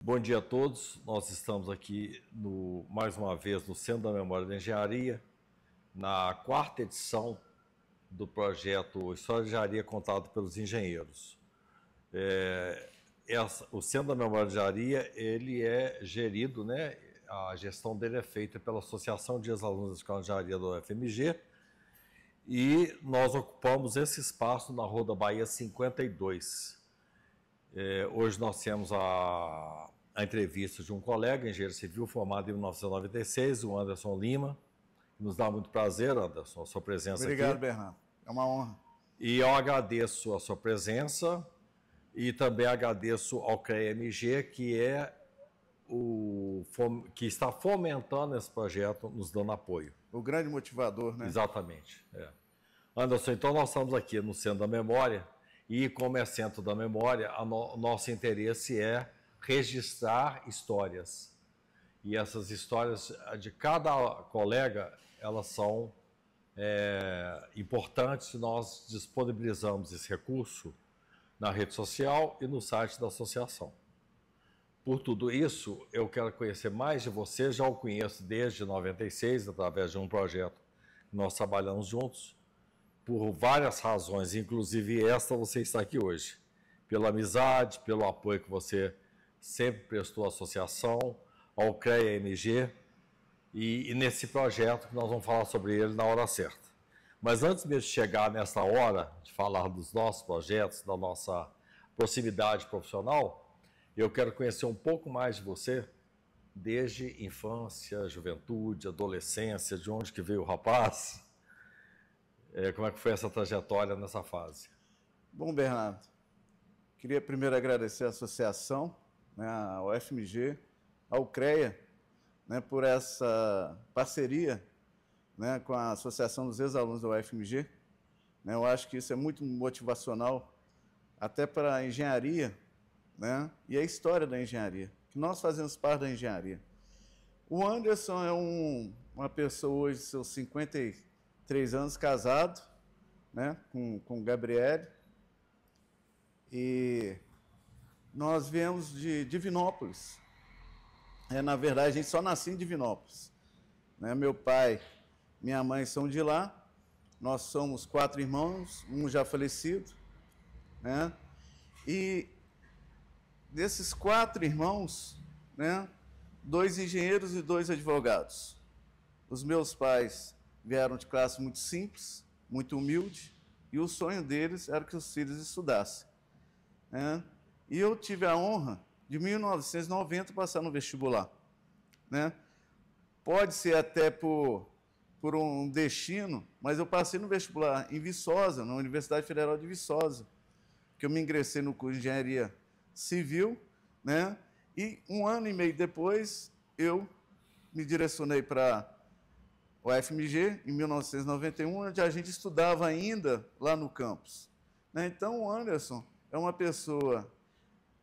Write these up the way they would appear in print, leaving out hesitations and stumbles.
Bom dia a todos. Nós estamos aqui mais uma vez no Centro da Memória da Engenharia, na quarta edição do projeto História de Engenharia Contada pelos Engenheiros. O Centro da Memória da Engenharia, ele é gerido, né? A gestão dele é feita pela Associação de Ex-Alunos da Escola de Engenharia do UFMG, e nós ocupamos esse espaço na Rua da Bahia 52. Hoje nós temos a entrevista de um colega, engenheiro civil, formado em 1996, o Anderson Lima. Nos dá muito prazer, Anderson, a sua presença aqui. Obrigado, Bernardo. É uma honra. E eu agradeço a sua presença e também agradeço ao CREA-MG, que está fomentando esse projeto, nos dando apoio. O grande motivador, né? Exatamente. Anderson, então nós estamos aqui no Centro da Memória, e como é Centro da Memória, nosso interesse é registrar histórias. E essas histórias de cada colega, elas são importantes. Nós disponibilizamos esse recurso na rede social e no site da associação. Por tudo isso, eu quero conhecer mais de você. Já o conheço desde 96, através de um projeto que nós trabalhamos juntos, por várias razões, inclusive esta você está aqui hoje. Pela amizade, pelo apoio que você sempre prestou à associação, ao CREA-MG, e nesse projeto que nós vamos falar sobre ele na hora certa. Mas antes mesmo de chegar nessa hora de falar dos nossos projetos, da nossa proximidade profissional, eu quero conhecer um pouco mais de você, desde infância, juventude, adolescência, de onde que veio o rapaz. Como é que foi essa trajetória nessa fase? Bom, Bernardo, queria primeiro agradecer a associação, né, ao UFMG, ao CREA, né, por essa parceria, né, com a Associação dos Ex-Alunos da UFMG. Né, eu acho que isso é muito motivacional, até para a engenharia, né, e a história da engenharia, que nós fazemos parte da engenharia. O Anderson é uma pessoa hoje, seus 53 anos, casado, né, com Gabriele, e nós viemos de Divinópolis. Na verdade, a gente só nasceu em Divinópolis. Né? Meu pai, minha mãe são de lá, nós somos 4 irmãos, um já falecido, né? E desses 4 irmãos, né, 2 engenheiros e 2 advogados. Os meus pais vieram de classe muito simples, muito humilde, e o sonho deles era que os filhos estudassem. Né? E eu tive a honra de 1990 passar no vestibular. Né? Pode ser até por um destino, mas eu passei no vestibular em Viçosa, na Universidade Federal de Viçosa, que eu me ingressei no curso de Engenharia Civil, né? E 1 ano e meio depois eu me direcionei para o UFMG, em 1991, onde a gente estudava ainda lá no campus. Né? Então, o Anderson é uma pessoa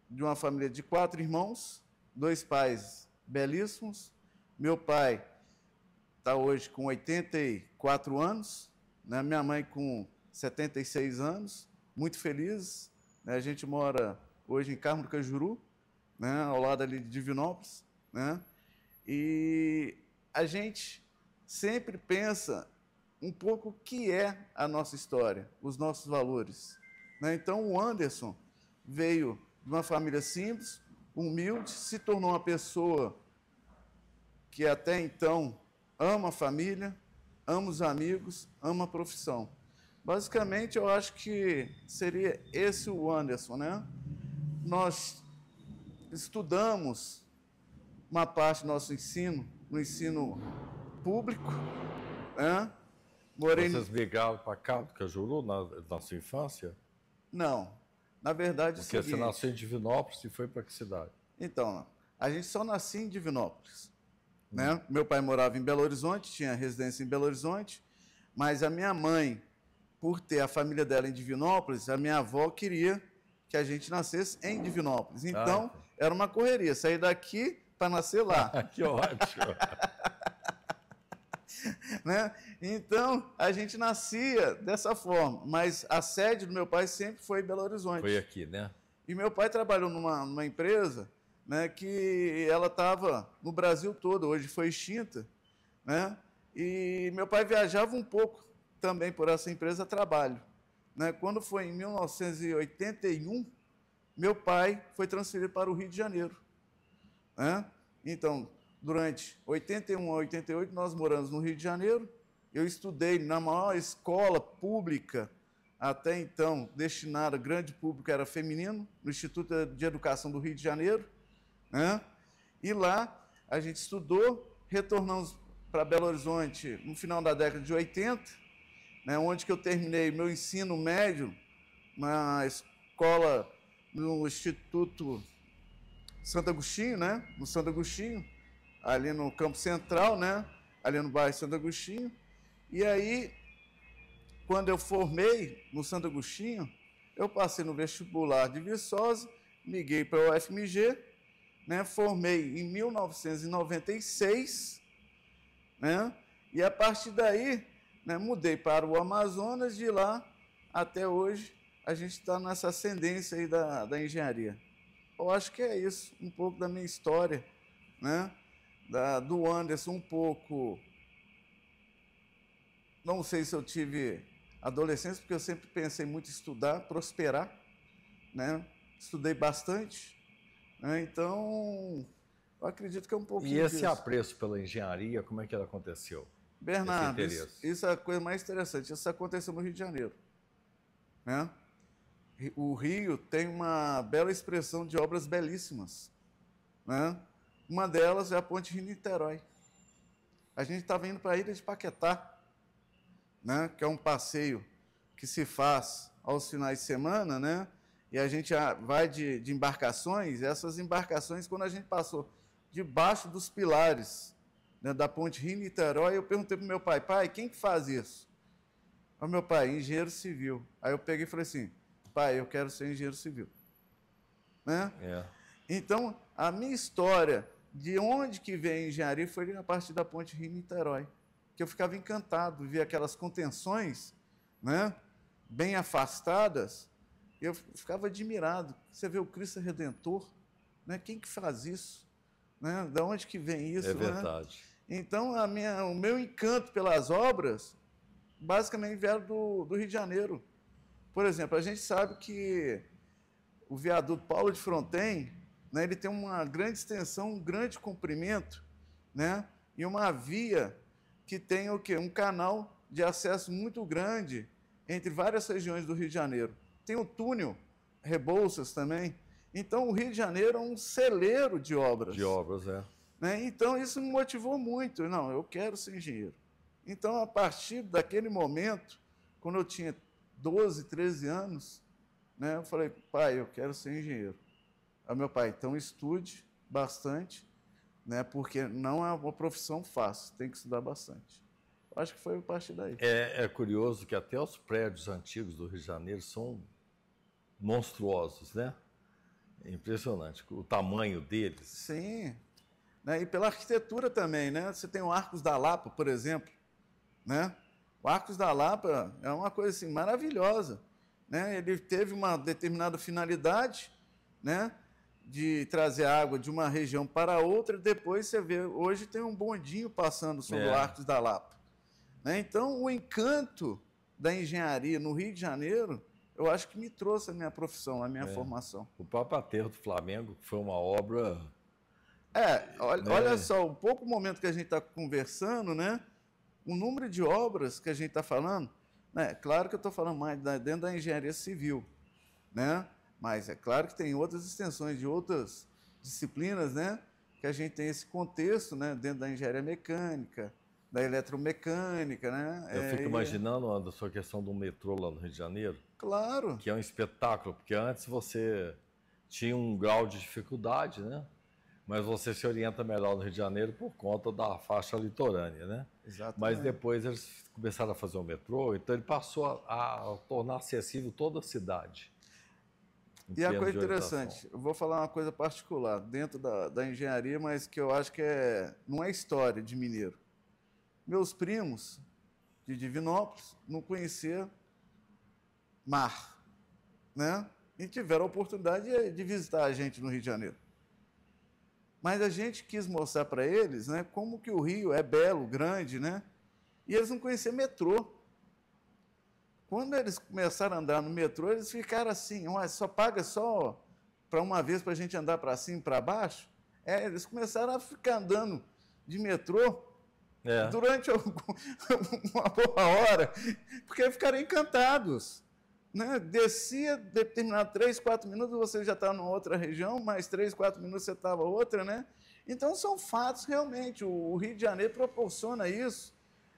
de uma família de 4 irmãos, 2 pais belíssimos. Meu pai está hoje com 84 anos, né? Minha mãe com 76 anos, muito felizes. Né? A gente mora hoje em Carmo do Cajuru, né? Ao lado ali de Divinópolis. Né? E a gente sempre pensa um pouco o que é a nossa história, os nossos valores. Né? Então, o Anderson veio de uma família simples, humilde, se tornou uma pessoa que até então ama a família, ama os amigos, ama a profissão. Basicamente, eu acho que seria esse o Anderson, né? Nós estudamos uma parte do nosso ensino, no ensino público, né? Vocês migraram para cá do Cajuru na sua infância? Não. Na verdade, porque você nasceu em Divinópolis e foi para que cidade? Então, a gente só nasceu em Divinópolis. Né? Meu pai morava em Belo Horizonte, tinha residência em Belo Horizonte, mas a minha mãe, por ter a família dela em Divinópolis, a minha avó queria que a gente nascesse em Divinópolis. Então, era uma correria, sair daqui para nascer lá. Que ótimo! Né? Então, a gente nascia dessa forma, mas a sede do meu pai sempre foi em Belo Horizonte. Foi aqui, né? E meu pai trabalhou numa empresa, né, que ela estava no Brasil todo, hoje foi extinta, né? E meu pai viajava um pouco também por essa empresa a trabalho, né? Quando foi em 1981, meu pai foi transferido para o Rio de Janeiro, né? Então, durante 81 a 88, nós moramos no Rio de Janeiro. Eu estudei na maior escola pública, até então destinada, grande público era feminino, no Instituto de Educação do Rio de Janeiro, né? E lá a gente estudou, retornamos para Belo Horizonte no final da década de 80, né, onde que eu terminei meu ensino médio na escola, no Instituto Santo Agostinho, né? No Santo Agostinho, ali no Campo Central, né? Ali no bairro Santo Agostinho. E aí, quando eu formei no Santo Agostinho, eu passei no vestibular de Viçosa, miguei para a UFMG, né? Formei em 1996, né? E a partir daí, né, mudei para o Amazonas, de lá até hoje a gente está nessa ascendência aí da engenharia. Eu acho que é isso, um pouco da minha história, né? Do Anderson, um pouco. Não sei se eu tive adolescência, porque eu sempre pensei muito em estudar, prosperar, né? Estudei bastante, né? Então, eu acredito que é um pouquinho E esse disso. apreço pela engenharia, como é que ele aconteceu? Bernardo, isso é a coisa mais interessante. Isso aconteceu no Rio de Janeiro, né? O Rio tem uma bela expressão de obras belíssimas, né? Uma delas é a Ponte Rio-Niterói. A gente estava indo para a ilha de Paquetá, né? Que é um passeio que se faz aos finais de semana, né? E a gente vai de embarcações, e essas embarcações, quando a gente passou debaixo dos pilares, né, da Ponte Rio-Niterói, eu perguntei para o meu pai, quem que faz isso? O meu pai, engenheiro civil. Aí eu peguei e falei assim, pai, eu quero ser engenheiro civil. Né? É. Então, a minha história, de onde que vem a engenharia, foi a partir da Ponte Rio-Niterói, que eu ficava encantado, via aquelas contenções, né, bem afastadas, e eu ficava admirado. Você vê o Cristo Redentor, né? Quem que faz isso? Né? De onde que vem isso? É verdade. Né? Então, o meu encanto pelas obras, basicamente, vieram do Rio de Janeiro. Por exemplo, a gente sabe que o viaduto Paulo de Fronten, né, ele tem uma grande extensão, um grande comprimento, né, e uma via que tem o quê? Um canal de acesso muito grande entre várias regiões do Rio de Janeiro. Tem o túnel Rebouças também. Então, o Rio de Janeiro é um celeiro de obras. De obras, é. Né? Então, isso me motivou muito. Não, eu quero ser engenheiro. Então, a partir daquele momento, quando eu tinha 12, 13 anos, né, eu falei, pai, eu quero ser engenheiro. Aí meu pai, então estude bastante, né, porque não é uma profissão fácil, tem que estudar bastante. Acho que foi a partir daí. É curioso que até os prédios antigos do Rio de Janeiro são monstruosos, né? É impressionante o tamanho deles. Sim, né, e pela arquitetura também, né? Você tem o Arcos da Lapa, por exemplo, né? O Arcos da Lapa é uma coisa assim maravilhosa, né? Ele teve uma determinada finalidade, né, de trazer água de uma região para outra. Depois você vê, hoje tem um bondinho passando sobre o Arcos da Lapa, né? Então, o encanto da engenharia no Rio de Janeiro, eu acho que me trouxe a minha profissão, a minha formação. O próprio aterro do Flamengo foi uma obra... Olha só, o pouco momento que a gente está conversando, né? O número de obras que a gente está falando, né? Claro que eu estou falando mais dentro da engenharia civil, né? Mas é claro que tem outras extensões de outras disciplinas, né? Que a gente tem esse contexto, né? Dentro da engenharia mecânica, da eletromecânica, né? Eu fico imaginando, Anderson, a questão do metrô lá no Rio de Janeiro. Claro. Que é um espetáculo, porque antes você tinha um grau de dificuldade, né? Mas você se orienta melhor no Rio de Janeiro por conta da faixa litorânea, né? Exatamente. Mas depois eles começaram a fazer o metrô, então ele passou a tornar acessível toda a cidade. E a coisa interessante, eu vou falar uma coisa particular dentro da engenharia, mas que eu acho que não é história de mineiro. Meus primos de Divinópolis não conheciam mar, né? E tiveram a oportunidade de visitar a gente no Rio de Janeiro. Mas a gente quis mostrar para eles, né, como que o Rio é belo, grande, né? E eles não conheciam metrô. Quando eles começaram a andar no metrô, eles ficaram assim, só paga só para uma vez para a gente andar para cima e para baixo? Eles começaram a ficar andando de metrô durante uma boa hora, porque ficaram encantados. Né? Descia, determinado 3, 4 minutos, você já estava numa outra região, mais 3, 4 minutos você estava outra, né? Então, são fatos realmente. O Rio de Janeiro proporciona isso,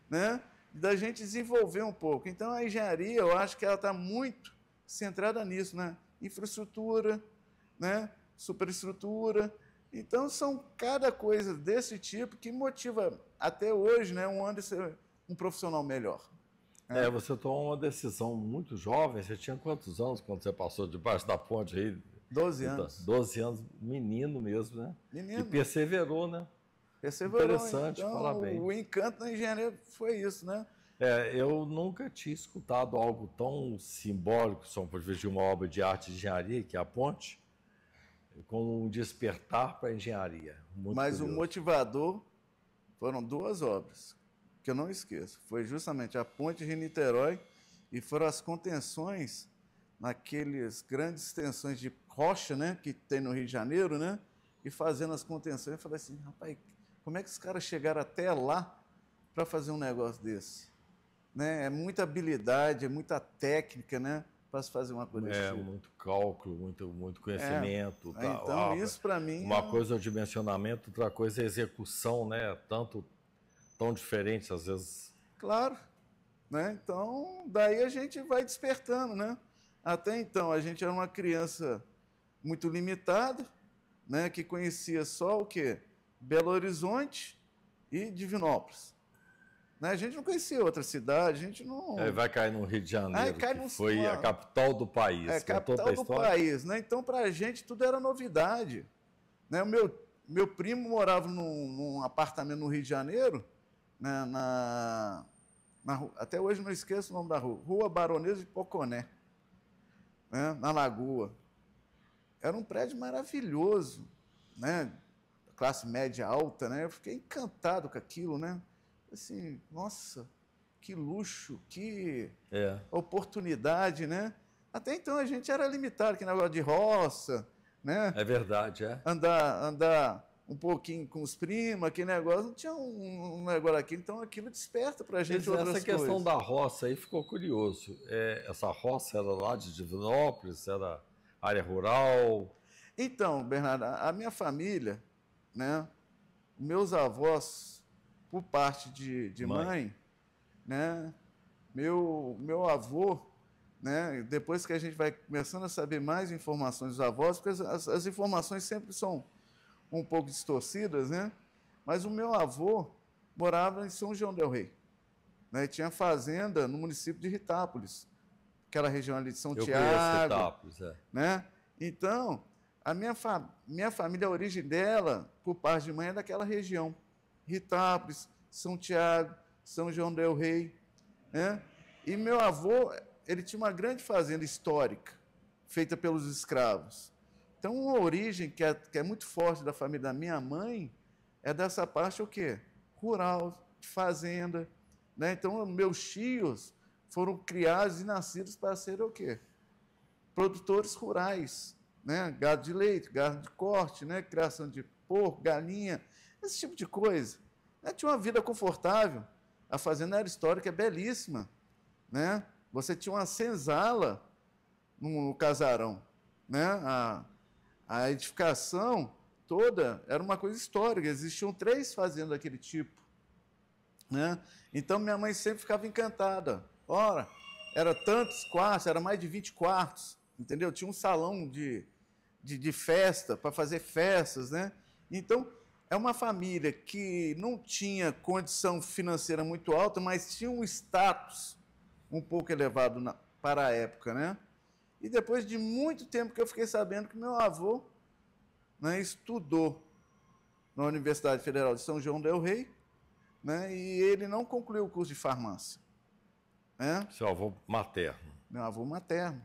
né? Da gente desenvolver um pouco. Então, a engenharia, eu acho que ela está muito centrada nisso, né? Infraestrutura, né? Superestrutura. Então, são cada coisa desse tipo que motiva, até hoje, né, um ano de ser um profissional melhor. Você tomou uma decisão muito jovem. Você tinha quantos anos quando você passou debaixo da ponte aí? 12 anos. 12 anos, menino mesmo, né? Menino. E perseverou, né? Perseverou. Interessante, então, parabéns. O encanto da engenharia foi isso, né? Eu nunca tinha escutado algo tão simbólico, só por vez de uma obra de arte de engenharia, que é a ponte, com um despertar para a engenharia. Muito Mas curioso. o motivador foram 2 obras, que eu não esqueço. Foi justamente a ponte de Niterói e foram as contenções naqueles grandes extensões de rocha, né, que tem no Rio de Janeiro, né? E fazendo as contenções, eu falei assim, rapaz, como é que os caras chegaram até lá para fazer um negócio desse? Né? É muita habilidade, é muita técnica, né, para se fazer uma coisa desse tipo. Muito cálculo, muito conhecimento. Então, isso para mim... Uma coisa é o dimensionamento, outra coisa é a execução, né? Tão diferentes, às vezes. Claro. Né? Então, daí a gente vai despertando, né? Até então, a gente era uma criança muito limitada, né, que conhecia só o quê? Belo Horizonte e Divinópolis. Né? A gente não conhecia outra cidade, a gente não... Vai cair no Rio de Janeiro, que foi a capital do país. Capital do país. Né? Então, para a gente, tudo era novidade. Né? O meu primo morava num apartamento no Rio de Janeiro, né, até hoje não esqueço o nome da rua, Rua Baronesa de Poconé, né, na Lagoa. Era um prédio maravilhoso, né, classe média alta, né? Eu fiquei encantado com aquilo, né? Assim, nossa, que luxo, que oportunidade, né? Até então a gente era limitado, que negócio de roça, né? É verdade, Andar um pouquinho com os primos, aquele negócio, não tinha um negócio aqui, então aquilo desperta para a gente outras coisas. Essa questão da roça aí ficou curioso. Essa roça era lá de Divinópolis, era área rural? Então, Bernardo, a minha família, né, meus avós, por parte de mãe, né, meu avô, né, depois que a gente vai começando a saber mais informações dos avós, porque as informações sempre são um pouco distorcidas, né? Mas o meu avô morava em São João del Rei, né? Tinha fazenda no município de Ritápolis, aquela região ali de São Tiago. Conheço Ritápolis, né? Então, a minha família, a origem dela, por parte de mãe, é daquela região. Ritápolis, São Tiago, São João del Rei, né? E meu avô, ele tinha uma grande fazenda histórica, feita pelos escravos. Então, uma origem que é muito forte da família da minha mãe é dessa parte o quê? Rural, de fazenda. Né? Então, meus tios foram criados e nascidos para serem o quê? Produtores rurais. Né? Gado de leite, gado de corte, né? Criação de porco, galinha, esse tipo de coisa. Né? Tinha uma vida confortável. A fazenda era histórica, é belíssima. Né? Você tinha uma senzala no casarão. Né? A edificação toda era uma coisa histórica, existiam 3 fazendas daquele tipo. Né? Então, minha mãe sempre ficava encantada. Ora, era tantos quartos, era mais de 20 quartos, entendeu? Tinha um salão de festa, para fazer festas. Né? Então, é uma família que não tinha condição financeira muito alta, mas tinha um status um pouco elevado para a época, né? E depois de muito tempo que eu fiquei sabendo que meu avô, né, estudou na Universidade Federal de São João del Rei, né, e ele não concluiu o curso de farmácia. Né? Seu avô materno. Meu avô materno.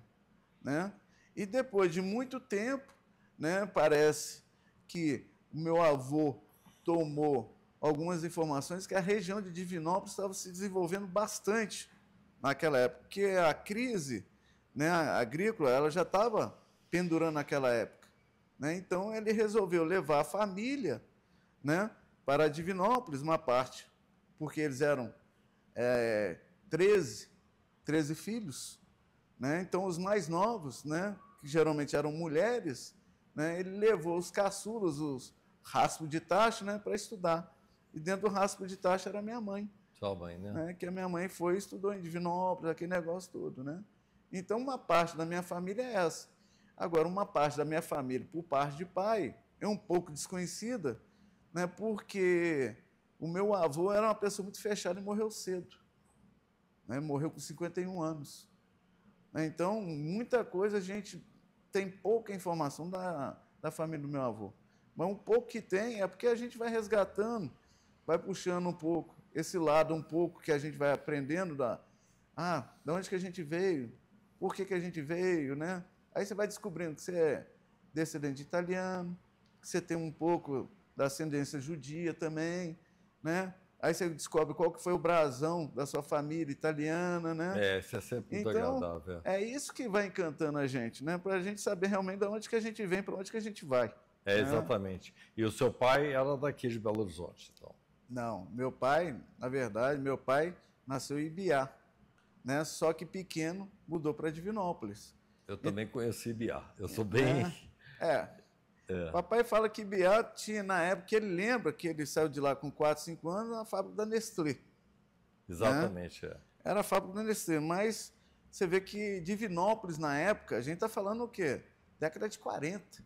Né? E depois de muito tempo, né, parece que o meu avô tomou algumas informações que a região de Divinópolis estava se desenvolvendo bastante naquela época, porque a crise, né, agrícola ela já estava pendurando naquela época. Né? Então, ele resolveu levar a família, né, para Divinópolis, uma parte, porque eles eram 13 filhos. Né? Então, os mais novos, né, que geralmente eram mulheres, né, ele levou os caçulas, os raspo de taxa, né, para estudar. E dentro do raspo de taxa era minha mãe. Sua mãe, né? Que a minha mãe foi e estudou em Divinópolis, aquele negócio todo. Né? Então, uma parte da minha família é essa. Agora, uma parte da minha família, por parte de pai, é um pouco desconhecida, né, porque o meu avô era uma pessoa muito fechada e morreu cedo. Né? Morreu com 51 anos. Então, muita coisa a gente tem pouca informação da família do meu avô. Mas um pouco que tem é porque a gente vai resgatando, vai puxando um pouco, esse lado um pouco que a gente vai aprendendo de onde que a gente veio, por que a gente veio, né? Aí você vai descobrindo que você é descendente de italiano, que você tem um pouco da ascendência judia também, né? Aí você descobre qual que foi o brasão da sua família italiana, né? Isso é sempre muito Então, agradável. é isso que vai encantando a gente, né? Para a gente saber realmente de onde que a gente vem, para onde que a gente vai. Exatamente. E o seu pai era daqui de Belo Horizonte, então? Não, meu pai, na verdade, meu pai nasceu em Ibiá, né? Só que pequeno mudou para Divinópolis. Eu também conheci Ibiá. Eu sou bem... Papai fala que Ibiá tinha, na época, que ele lembra que ele saiu de lá com 4, 5 anos, na fábrica da Nestlé. Exatamente, né? Era a fábrica da Nestlé, mas você vê que Divinópolis, na época, a gente está falando o quê? Década de 40.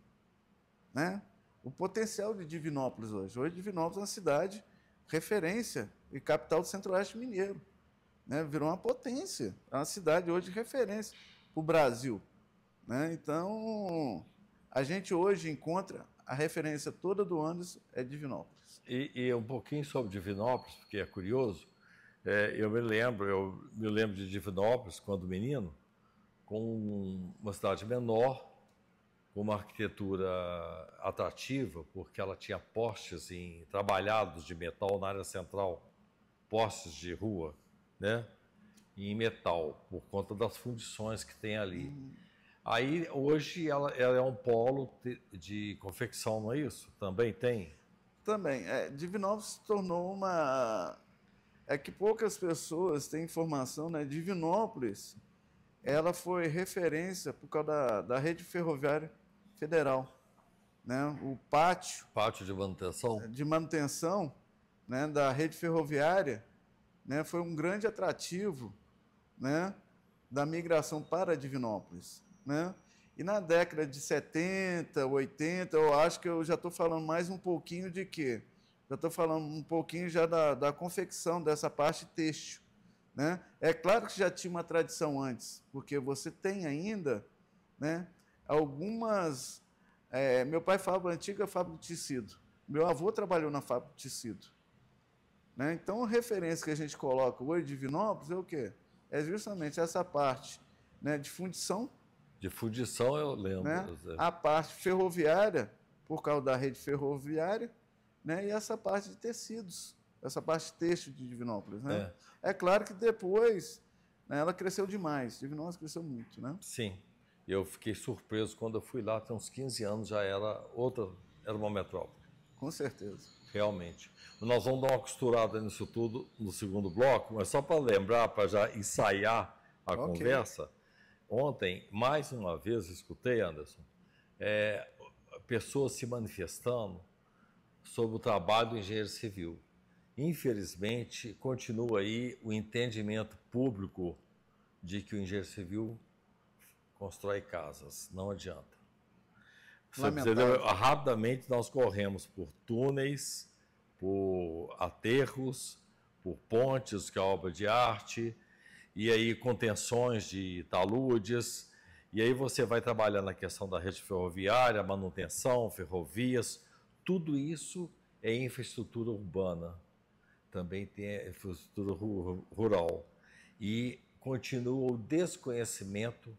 Né? O potencial de Divinópolis hoje. Hoje, Divinópolis é uma cidade referência e capital do Centro-Oeste mineiro. Né? Virou uma potência. É uma cidade hoje de referência para o Brasil. Né? Então, a gente hoje encontra a referência toda do Anderson é Divinópolis. E um pouquinho sobre Divinópolis, porque é curioso. Eu me lembro de Divinópolis quando menino, com uma cidade menor, com uma arquitetura atrativa, porque ela tinha postes trabalhados de metal na área central, postes de rua, né? Em metal, por conta das fundições que tem ali. Aí, hoje, ela é um polo de confecção, não é isso? Também tem? Também. Divinópolis se tornou uma... É que poucas pessoas têm informação, né? Divinópolis, ela foi referência por causa da rede ferroviária federal. Né? O pátio... Pátio de manutenção? De manutenção, né, da rede ferroviária, né, foi um grande atrativo, né, da migração para Divinópolis. Né? E na década de 70, 80, eu acho que eu já estou falando mais um pouquinho de quê? Já estou falando um pouquinho já da confecção dessa parte têxtil. Né? É claro que já tinha uma tradição antes, porque você tem ainda, né, algumas... meu pai falava antiga fábrica de tecido. Meu avô trabalhou na fábrica de tecido. Né? Então, a referência que a gente coloca hoje de Divinópolis é o quê? É justamente essa parte, né, de fundição. De fundição eu lembro. Né? A parte ferroviária, por causa da rede ferroviária, né? E essa parte de tecidos, essa parte têxtil de Divinópolis. Né? É claro que depois, né, ela cresceu demais, Divinópolis cresceu muito. Né? Sim, eu fiquei surpreso quando eu fui lá, tem uns 15 anos, já era uma metrópole. Com certeza. Realmente. Nós vamos dar uma costurada nisso tudo no segundo bloco, mas só para lembrar, para já ensaiar a conversa, ontem, mais uma vez, escutei, Anderson, pessoas se manifestando sobre o trabalho do engenheiro civil. Infelizmente, continua aí o entendimento público de que o engenheiro civil constrói casas. Não adianta. Rapidamente nós corremos por túneis, por aterros, por pontes, que é obra de arte, e aí contenções de taludes, e aí você vai trabalhar na questão da rede ferroviária, manutenção, ferrovias, tudo isso é infraestrutura urbana, também tem infraestrutura rural, e continua o desconhecimento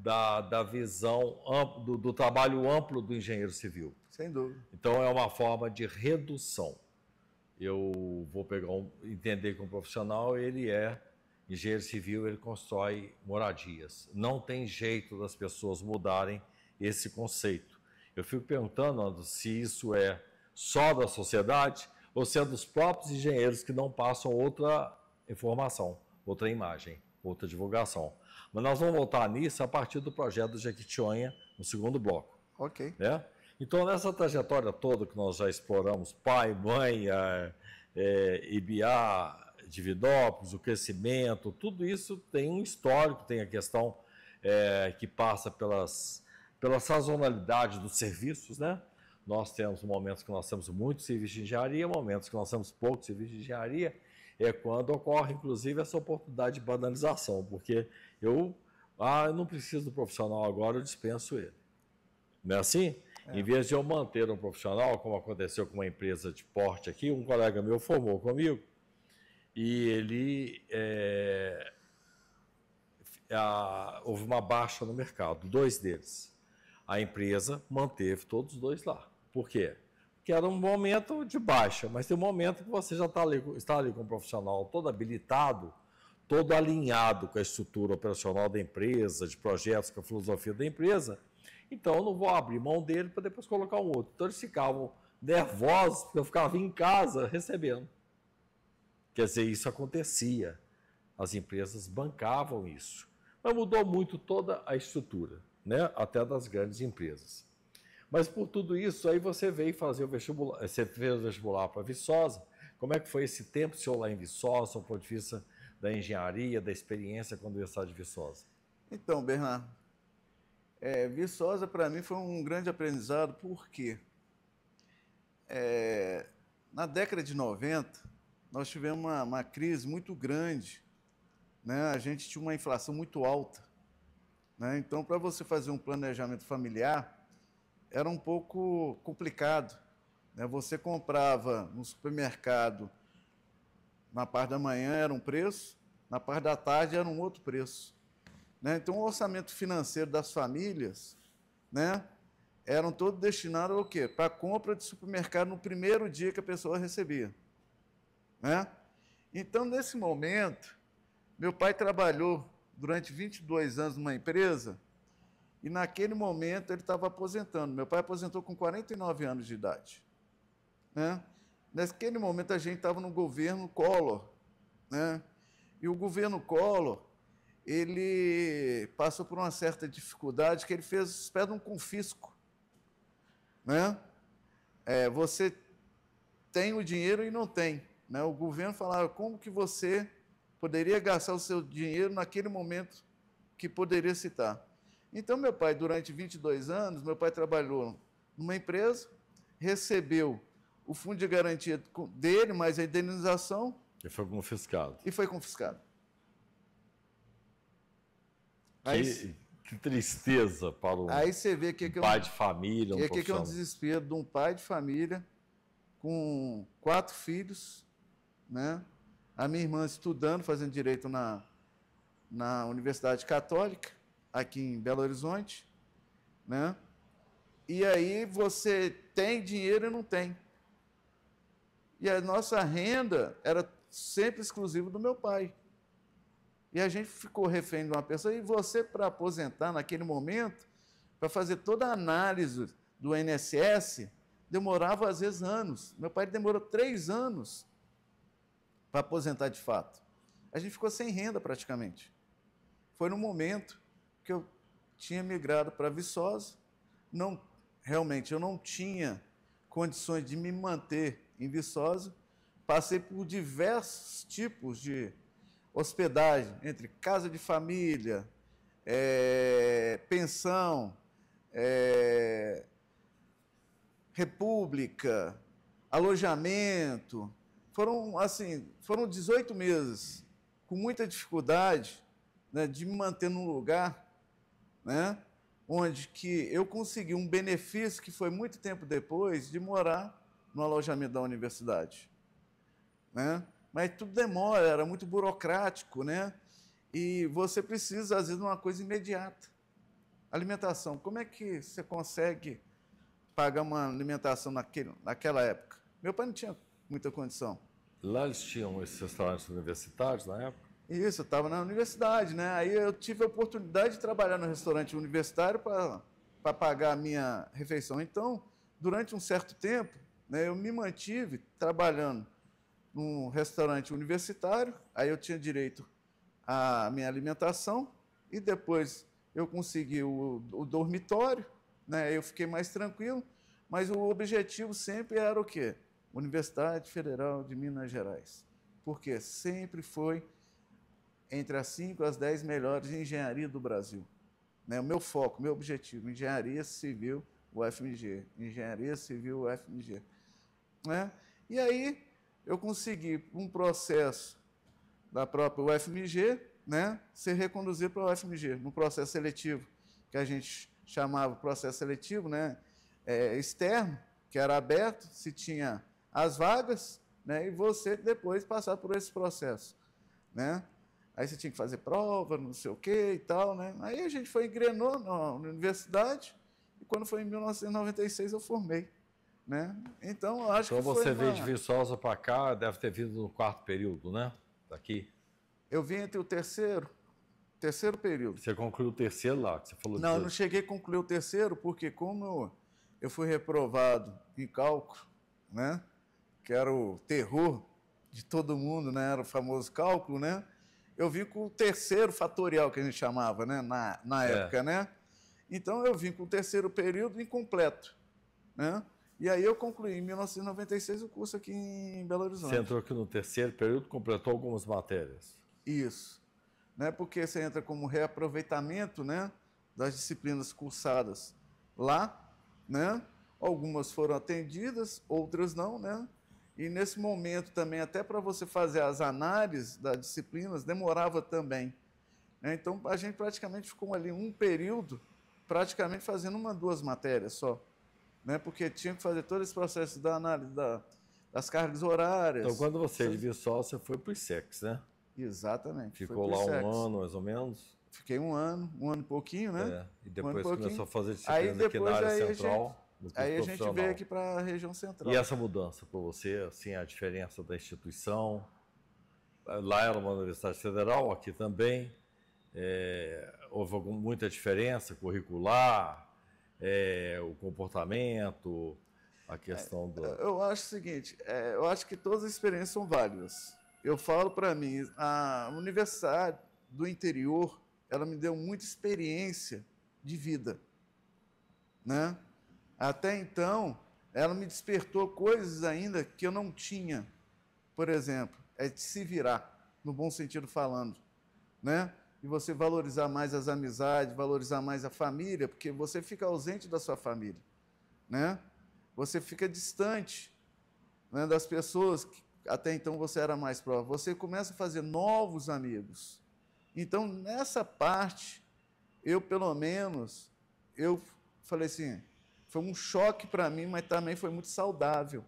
da visão do trabalho amplo do engenheiro civil. Sem dúvida. Então, é uma forma de redução. Eu vou entender que um profissional, ele é engenheiro civil, ele constrói moradias. Não tem jeito das pessoas mudarem esse conceito. Eu fico perguntando, Anderson, se isso é só da sociedade ou se é dos próprios engenheiros que não passam outra informação, outra imagem, outra divulgação. Mas nós vamos voltar nisso a partir do projeto do Jequitinhonha, no segundo bloco. Ok. Né? Então, nessa trajetória toda que nós já exploramos, pai, mãe, IBA, Divinópolis, o crescimento, tudo isso tem um histórico, tem a questão que passa pela sazonalidade dos serviços, né? Nós temos momentos que nós temos muito serviço de engenharia, momentos que nós temos pouco serviço de engenharia, quando ocorre, inclusive, essa oportunidade de banalização, porque eu não preciso do profissional agora, eu dispenso ele. Não é assim? Em vez de eu manter um profissional, como aconteceu com uma empresa de porte aqui, um colega meu formou comigo, e ele houve uma baixa no mercado, 2 deles. A empresa manteve todos os 2 lá. Por quê? Porque era um momento de baixa, mas tem um momento que você já está ali com um profissional todo habilitado, todo alinhado com a estrutura operacional da empresa, de projetos, com a filosofia da empresa. Então, eu não vou abrir mão dele para depois colocar um outro. Então, eles ficavam nervosos, porque eu ficava em casa recebendo. Quer dizer, isso acontecia. As empresas bancavam isso. Mas mudou muito toda a estrutura, né? Até das grandes empresas. Mas por tudo isso, aí você veio fazer o vestibular, você fez o vestibular para Viçosa. Como é que foi esse tempo seu lá em Viçosa, do ponto de vista da engenharia, da experiência com a Universidade de Viçosa? Então, Bernardo, Viçosa para mim foi um grande aprendizado, porque na década de 90, nós tivemos uma crise muito grande, né? A gente tinha uma inflação muito alta, né? Então, para você fazer um planejamento familiar, era um pouco complicado, né? Você comprava no supermercado, na parte da manhã era um preço, na parte da tarde era um outro preço, né? Então, o orçamento financeiro das famílias, né, eram todos destinados ao quê? Para a compra de supermercado no primeiro dia que a pessoa recebia, né? Então, nesse momento, meu pai trabalhou durante 22 anos numa empresa e, naquele momento, ele estava aposentando. Meu pai aposentou com 49 anos de idade, né? Naquele momento, a gente estava no governo Collor, né? E o governo Collor, ele passou por uma certa dificuldade, que ele fez espécie de um confisco, né? Você tem o dinheiro e não tem, né? O governo falava, como que você poderia gastar o seu dinheiro naquele momento que poderia citar? Então, meu pai, durante 22 anos, meu pai trabalhou numa empresa, recebeu o fundo de garantia dele, mais a indenização. E foi confiscado. E foi confiscado. Que tristeza para um aí você vê que pai de família, um que é um desespero de um pai de família com 4 filhos, né? A minha irmã estudando, fazendo direito na Universidade Católica, aqui em Belo Horizonte, né? E aí você tem dinheiro e não tem. E a nossa renda era sempre exclusiva do meu pai. E a gente ficou refém de uma pessoa, e você, para aposentar naquele momento, para fazer toda a análise do INSS, demorava às vezes anos. Meu pai demorou 3 anos para aposentar de fato. A gente ficou sem renda praticamente. Foi no momento que eu tinha migrado para Viçosa, realmente eu não tinha condições de me manter em Viçosa, passei por diversos tipos de hospedagem, entre casa de família, pensão, república, alojamento. Foram 18 meses com muita dificuldade, né, de me manter num lugar, né, onde que eu consegui um benefício que foi muito tempo depois de morar no alojamento da universidade, né? Mas tudo demora, era muito burocrático, né? E você precisa, às vezes, de uma coisa imediata, alimentação. Como é que você consegue pagar uma alimentação naquela época? Meu pai não tinha muita condição. Lá eles tinham esses restaurantes universitários na época? Isso, eu estava na universidade, né? Aí eu tive a oportunidade de trabalhar no restaurante universitário para pagar a minha refeição. Então, durante um certo tempo, né, eu me mantive trabalhando num restaurante universitário, aí eu tinha direito à minha alimentação e depois eu consegui o dormitório, né? Eu fiquei mais tranquilo, mas o objetivo sempre era o quê? Universidade Federal de Minas Gerais. Porque sempre foi entre as 5 às 10 melhores de engenharia do Brasil. Né? O meu foco, meu objetivo, engenharia civil, UFMG. Engenharia civil, UFMG. Né? E aí eu consegui um processo da própria UFMG, né, ser reconduzido para a UFMG, no processo seletivo, que a gente chamava processo seletivo, né, externo, que era aberto, se tinha as vagas, né, e você depois passar por esse processo. Né? Aí você tinha que fazer prova, não sei o quê e tal. Né? Aí a gente engrenou na universidade, e quando foi em 1996 eu formei. Né? Então, eu acho então que você veio de Viçosa para cá, deve ter vindo no 4º período, né? Daqui. Eu vim entre o terceiro período. Você concluiu o terceiro lá, que você falou. Não, eu não cheguei a concluir o terceiro, porque como eu fui reprovado em cálculo, né? Que era o terror de todo mundo, né? Era o famoso cálculo, né? Eu vim com o terceiro fatorial, que a gente chamava, né? Na época, né? Então, eu vim com o terceiro período incompleto, né? E aí eu concluí em 1996 o curso aqui em Belo Horizonte. Você entrou aqui no terceiro período, completou algumas matérias. Isso. Né? Porque você entra como reaproveitamento, né, das disciplinas cursadas lá, né? Algumas foram atendidas, outras não, né? E nesse momento também, até para você fazer as análises das disciplinas, demorava também. Né? Então, a gente praticamente ficou ali um período, praticamente fazendo 1, 2 matérias só. Né? Porque tinha que fazer todo esse processo da análise das cargas horárias. Então, quando você de Viçosa, você foi para o ISEX, né? Exatamente. Ficou lá um ano, mais ou menos? Fiquei um ano e pouquinho, né? E depois começou a fazer disciplinas aqui na área central. Aí a gente veio aqui para a região central. E essa mudança para você, assim, a diferença da instituição? Lá era uma universidade federal, aqui também. Houve muita diferença curricular, o comportamento, a questão do... Eu acho o seguinte, eu acho que todas as experiências são válidas. Eu falo para mim, a universidade do interior, ela me deu muita experiência de vida, né? Até então, ela me despertou coisas ainda que eu não tinha. Por exemplo, de se virar, no bom sentido falando, né? E você valorizar mais as amizades, valorizar mais a família, porque você fica ausente da sua família, né? Você fica distante, né, das pessoas que até então você era mais próximo. Você começa a fazer novos amigos. Então, nessa parte, eu, pelo menos, eu falei assim, foi um choque para mim, mas também foi muito saudável,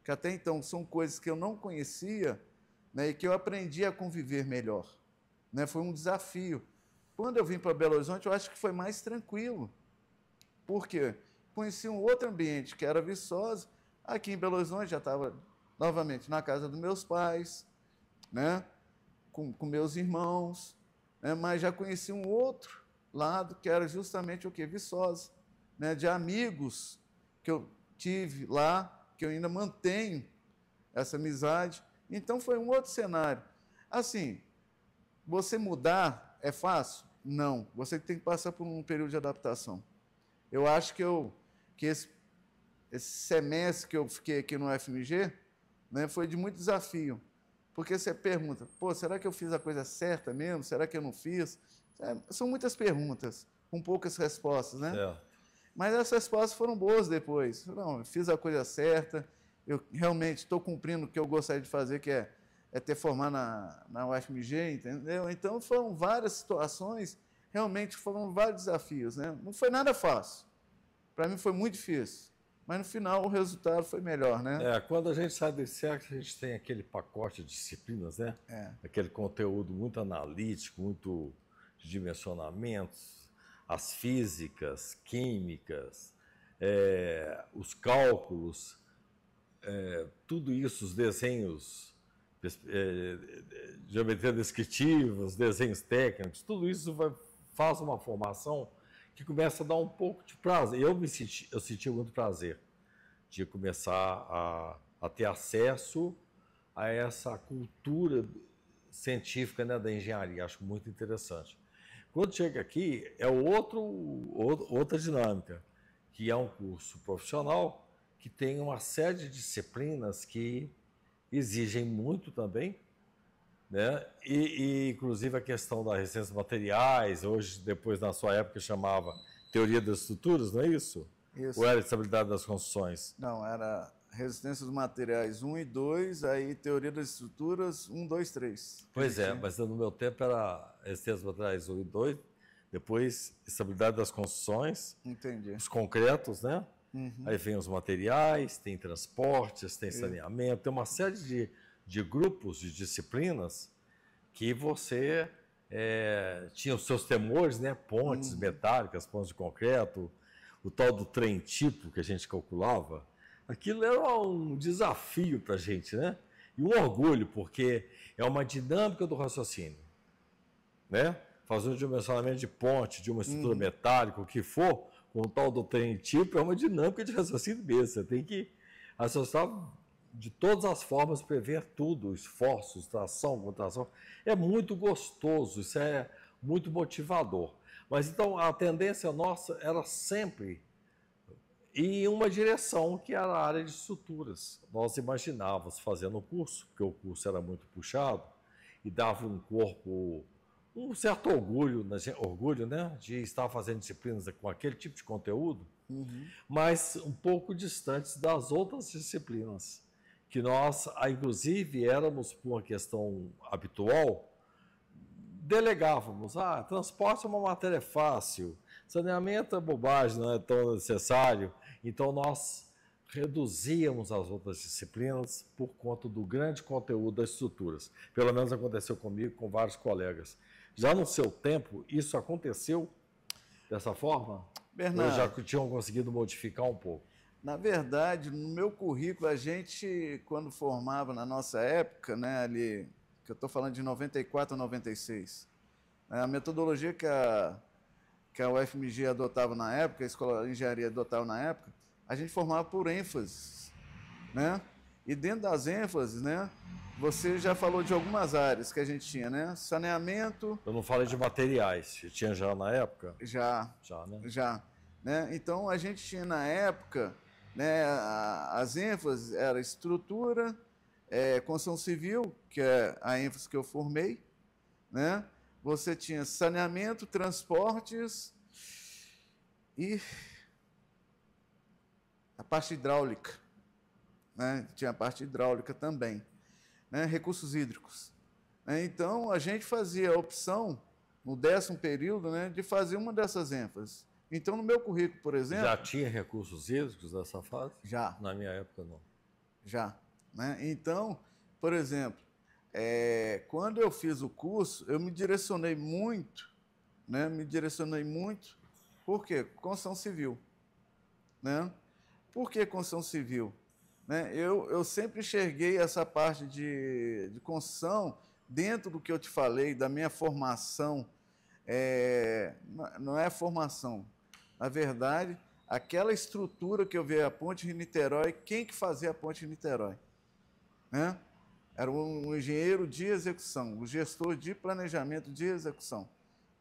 que até então são coisas que eu não conhecia, né, e que eu aprendi a conviver melhor. Né, foi um desafio. Quando eu vim para Belo Horizonte, eu acho que foi mais tranquilo. Por quê? Conheci um outro ambiente, que era Viçosa. Aqui em Belo Horizonte já estava novamente na casa dos meus pais, né, com meus irmãos, né, mas já conheci um outro lado, que era justamente o quê? Viçosa, né, de amigos que eu tive lá, que eu ainda mantenho essa amizade. Então, foi um outro cenário. Assim, você mudar é fácil? Não. Você tem que passar por um período de adaptação. Eu acho que esse semestre que eu fiquei aqui no UFMG, né, foi de muito desafio. Porque você pergunta, pô, será que eu fiz a coisa certa mesmo? Será que eu não fiz? São muitas perguntas, com poucas respostas, né? Mas as respostas foram boas depois. Não, eu fiz a coisa certa, eu realmente estou cumprindo o que eu gostaria de fazer, que é ter formado na UFMG, entendeu? Então, foram várias situações, realmente foram vários desafios, né? Não foi nada fácil. Para mim foi muito difícil. Mas, no final, o resultado foi melhor, né? Quando a gente sai do ISEC, a gente tem aquele pacote de disciplinas, né? Aquele conteúdo muito analítico, muito de dimensionamentos, as físicas, químicas, os cálculos, tudo isso, os desenhos, geometria descritiva, os desenhos técnicos, tudo isso faz uma formação que começa a dar um pouco de prazer. Eu senti muito prazer de começar a ter acesso a essa cultura científica, né, da engenharia. Acho muito interessante. Quando chega aqui, é outra dinâmica, que é um curso profissional que tem uma série de disciplinas que exigem muito também, né? E inclusive a questão da resistência dos materiais, hoje, depois na sua época chamava teoria das estruturas, não é isso? Isso. Ou era estabilidade das construções? Não, era resistência dos materiais 1 e 2, aí teoria das estruturas 1, 2, 3. Pois é, mas no meu tempo era resistência dos materiais 1 e 2, depois estabilidade das construções, Entendi. os concretos, né? Aí vem os materiais, tem transportes, tem saneamento, tem uma série de grupos, de disciplinas que você tinha os seus temores, né? Pontes metálicas, pontes de concreto, o tal do trem tipo que a gente calculava. Aquilo era um desafio para a gente, né? E um orgulho, porque é uma dinâmica do raciocínio, né? Fazer um dimensionamento de ponte, de uma estrutura metálica, o que for, com o tal do trem tipo, é uma dinâmica de raciocínio mesmo. Você tem que associar de todas as formas, prever tudo, esforços, tração, contração. É muito gostoso, isso é muito motivador. Mas então a tendência nossa era sempre ir em uma direção que era a área de estruturas. Nós imaginávamos fazendo o curso, porque o curso era muito puxado e dava um corpo, um certo orgulho, né, de estar fazendo disciplinas com aquele tipo de conteúdo, mas um pouco distantes das outras disciplinas, que nós, inclusive, éramos, por uma questão habitual, delegávamos. Transporte é uma matéria fácil, saneamento é bobagem, não é tão necessário. Então, nós reduzíamos as outras disciplinas por conta do grande conteúdo das estruturas. Pelo menos aconteceu comigo, com vários colegas. Já no seu tempo, isso aconteceu dessa forma? Bernardo, ou já tinham conseguido modificar um pouco? Na verdade, no meu currículo, a gente, quando formava na nossa época, né, ali, que eu estou falando de 94 a 96, a metodologia que a UFMG adotava na época, a Escola de Engenharia adotava na época, a gente formava por ênfases, né? E dentro das ênfases, né, você já falou de algumas áreas que a gente tinha, né? Saneamento... Eu não falei de materiais, tinha já na época? Já, né? Já. Né? Então, a gente tinha na época, né, as ênfases eram estrutura, construção civil, que é a ênfase que eu formei, né? Você tinha saneamento, transportes e a parte hidráulica, né? Tinha a parte hidráulica também, né? Recursos hídricos. Então, a gente fazia a opção, no 10º período, né, de fazer uma dessas ênfases. Então, no meu currículo, por exemplo... Já tinha recursos hídricos nessa fase? Já. Na minha época, não. Já. Né? Então, por exemplo, quando eu fiz o curso, eu me direcionei muito, né? Por quê? Construção civil. Né? Por que construção civil? Né? Eu sempre enxerguei essa parte de construção dentro do que eu te falei, da minha formação. Não é formação. Na verdade, aquela estrutura que eu vi a Ponte Rio-Niterói, quem que fazia a Ponte Rio-Niterói? Né? Era um engenheiro de execução, um gestor de planejamento de execução.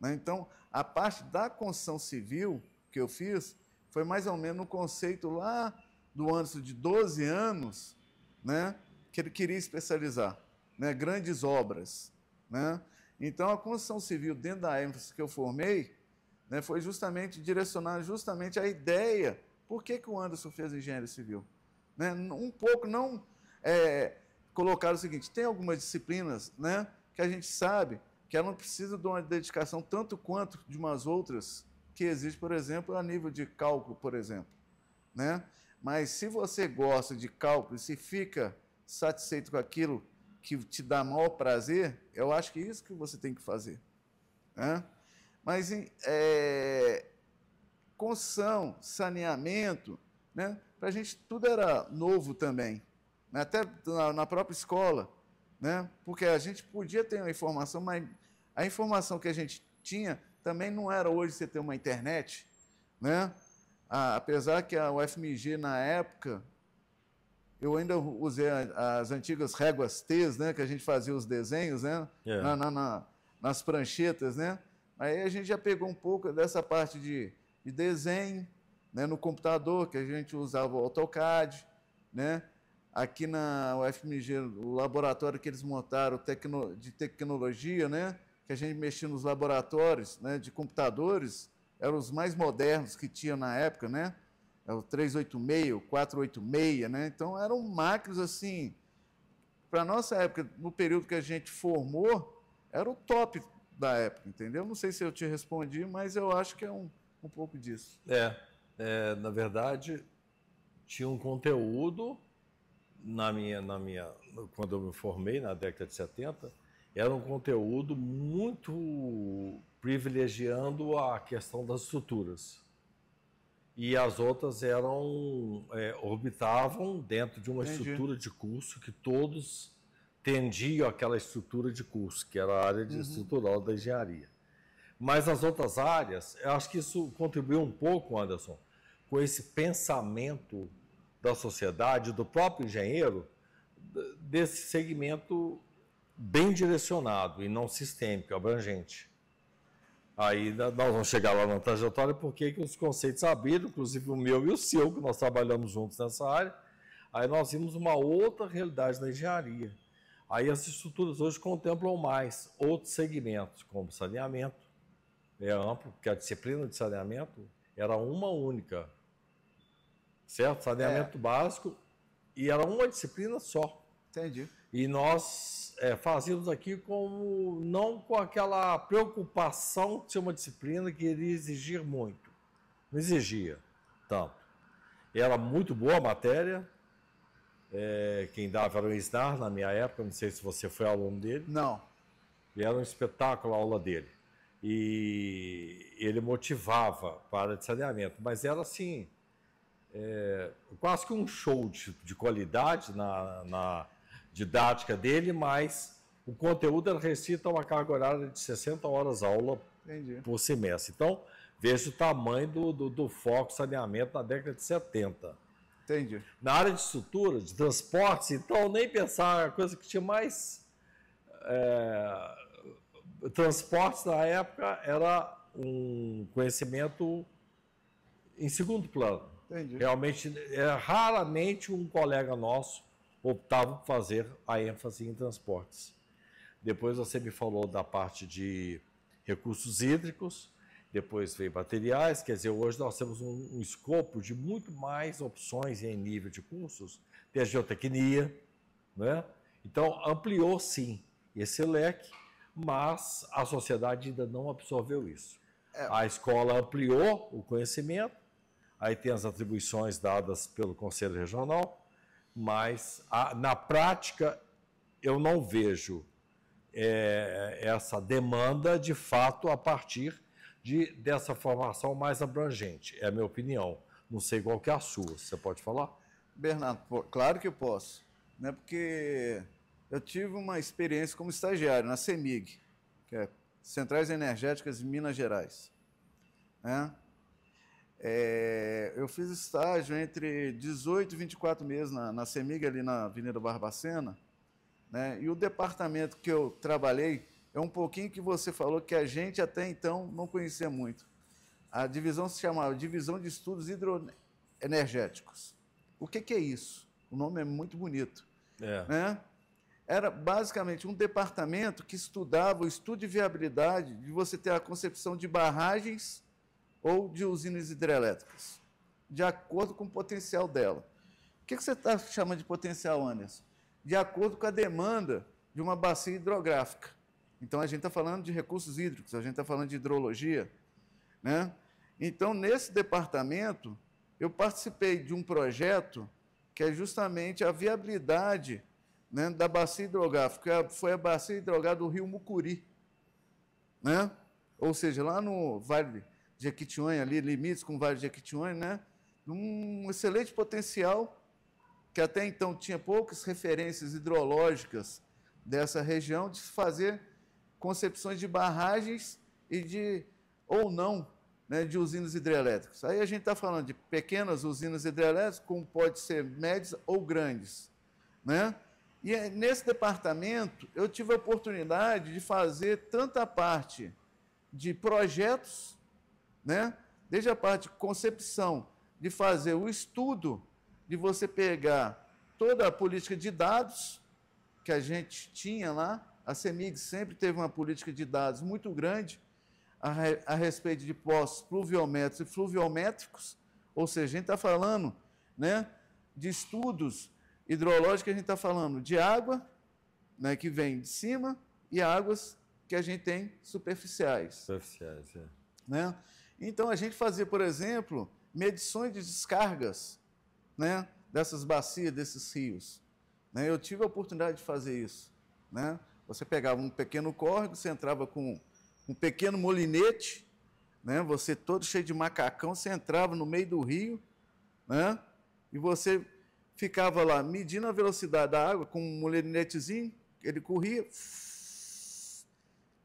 Né? Então, a parte da construção civil que eu fiz foi mais ou menos no conceito lá do ano de 12 anos, né, que ele queria especializar, né, grandes obras. Né? Então, a construção civil, dentro da ênfase que eu formei, né, foi justamente direcionar justamente a ideia. Por que o Anderson fez engenharia civil? Né? Um pouco não colocar o seguinte, tem algumas disciplinas, né, que a gente sabe que ela não precisa de uma dedicação tanto quanto de umas outras que existe, por exemplo, a nível de cálculo, por exemplo. Né? Mas se você gosta de cálculo e se fica satisfeito com aquilo que te dá maior prazer, eu acho que é isso que você tem que fazer. Né? Mas construção, saneamento, né? Para a gente tudo era novo também, né? Até na própria escola, né? Porque a gente podia ter uma informação, mas a informação que a gente tinha também não era hoje você ter uma internet, né? Apesar que a UFMG, na época, eu ainda usei as antigas réguas T's, né? Que a gente fazia os desenhos, né? Nas pranchetas, né? Aí a gente já pegou um pouco dessa parte de desenho, né? No computador, que a gente usava o AutoCAD, né? Aqui na UFMG, o laboratório que eles montaram de tecnologia, né? Que a gente mexia nos laboratórios, né? De computadores, eram os mais modernos que tinha na época, né? É o 386, o 486, né? Então eram máquinas assim, para a nossa época, no período que a gente formou, era o top da época, entendeu? Não sei se eu te respondi, mas eu acho que é um pouco disso. Na verdade, tinha um conteúdo quando eu me formei, na década de 70, era um conteúdo muito privilegiando a questão das estruturas. E as outras orbitavam dentro de uma estrutura de curso que todos tendiam àquela estrutura de curso, que era a área estrutural da engenharia. Mas as outras áreas, eu acho que isso contribuiu um pouco, Anderson, com esse pensamento da sociedade, do próprio engenheiro, desse segmento bem direcionado e não sistêmico, abrangente. Aí nós vamos chegar lá na trajetória porque os conceitos abriram, inclusive o meu e o seu, que nós trabalhamos juntos nessa área. Aí nós vimos uma outra realidade da engenharia. Aí as estruturas hoje contemplam mais outros segmentos, como saneamento, é amplo, porque a disciplina de saneamento era uma única, certo? Saneamento básico, e era uma disciplina só. Entendi. E nós fazíamos aqui não com aquela preocupação de ser uma disciplina que iria exigir muito. Não exigia tanto. Era muito boa a matéria. Quem dava era o Isnar, na minha época, não sei se você foi aluno dele. Não. E era um espetáculo a aula dele. E ele motivava para a área de saneamento, mas era assim, quase que um show de qualidade na didática dele, mas o conteúdo era restrito a uma carga horária de 60 horas aula por semestre. Então, veja o tamanho do foco saneamento na década de 70. Entendi. Na área de estrutura, de transportes, então, nem pensar, a coisa que tinha mais transportes na época era um conhecimento em segundo plano. Entendi. Realmente, raramente um colega nosso optava por fazer a ênfase em transportes. Depois você me falou da parte de recursos hídricos, depois veio materiais, quer dizer, hoje nós temos um escopo de muito mais opções em nível de cursos, tem a geotecnia, né? Então ampliou sim esse leque, mas a sociedade ainda não absorveu isso. A escola ampliou o conhecimento, aí tem as atribuições dadas pelo Conselho Regional, mas na prática eu não vejo essa demanda de fato a partir dessa formação mais abrangente. É a minha opinião. Não sei qual que é a sua. Você pode falar? Bernardo, claro que eu posso. Né? Porque eu tive uma experiência como estagiário na CEMIG, que é Centrais Energéticas de Minas Gerais. Né? Eu fiz estágio entre 18 e 24 meses na CEMIG, ali na Avenida Barbacena, né? E o departamento que eu trabalhei é um pouquinho que você falou que a gente até então não conhecia muito. A divisão se chamava Divisão de Estudos Hidroenergéticos. O que é isso? O nome é muito bonito. Né? Era basicamente um departamento que estudava o estudo de viabilidade de você ter a concepção de barragens ou de usinas hidrelétricas, de acordo com o potencial dela. O que você está chamando de potencial, Anderson? De acordo com a demanda de uma bacia hidrográfica. Então, a gente está falando de recursos hídricos, a gente está falando de hidrologia. Né? Então, nesse departamento, eu participei de um projeto que é justamente a viabilidade, né, da bacia hidrográfica, foi a bacia hidrográfica do rio Mucuri. Né? ou seja, lá no Vale de Jequitinhonha, ali, limites com o Vale de Jequitinhonha, né? Um excelente potencial, que até então tinha poucas referências hidrológicas dessa região, de fazer concepções de barragens e de, ou não, né, de usinas hidrelétricas. Aí a gente está falando de pequenas usinas hidrelétricas, como pode ser médias ou grandes, né? E nesse departamento eu tive a oportunidade de fazer tanta parte de projetos, né, desde a parte de concepção, de fazer o estudo, de você pegar toda a política de dados que a gente lá, a CEMIG sempre teve uma política de dados muito grande a respeito de postos pluviométricos e fluviométricos, ou seja, a gente está falando, né, de estudos hidrológicos, a gente está falando de água, né, que vem de cima, e águas que a gente tem superficiais. Superficiais, é. Né? Então, a gente fazia, por exemplo, medições de descargas, né, dessas bacias, desses rios. Né? Eu tive a oportunidade de fazer isso. Né? Você pegava um pequeno córrego, você entrava com um pequeno molinete, né? Você todo cheio de macacão, você entrava no meio do rio, né? E você ficava lá medindo a velocidade da água com um molinetezinho, ele corria,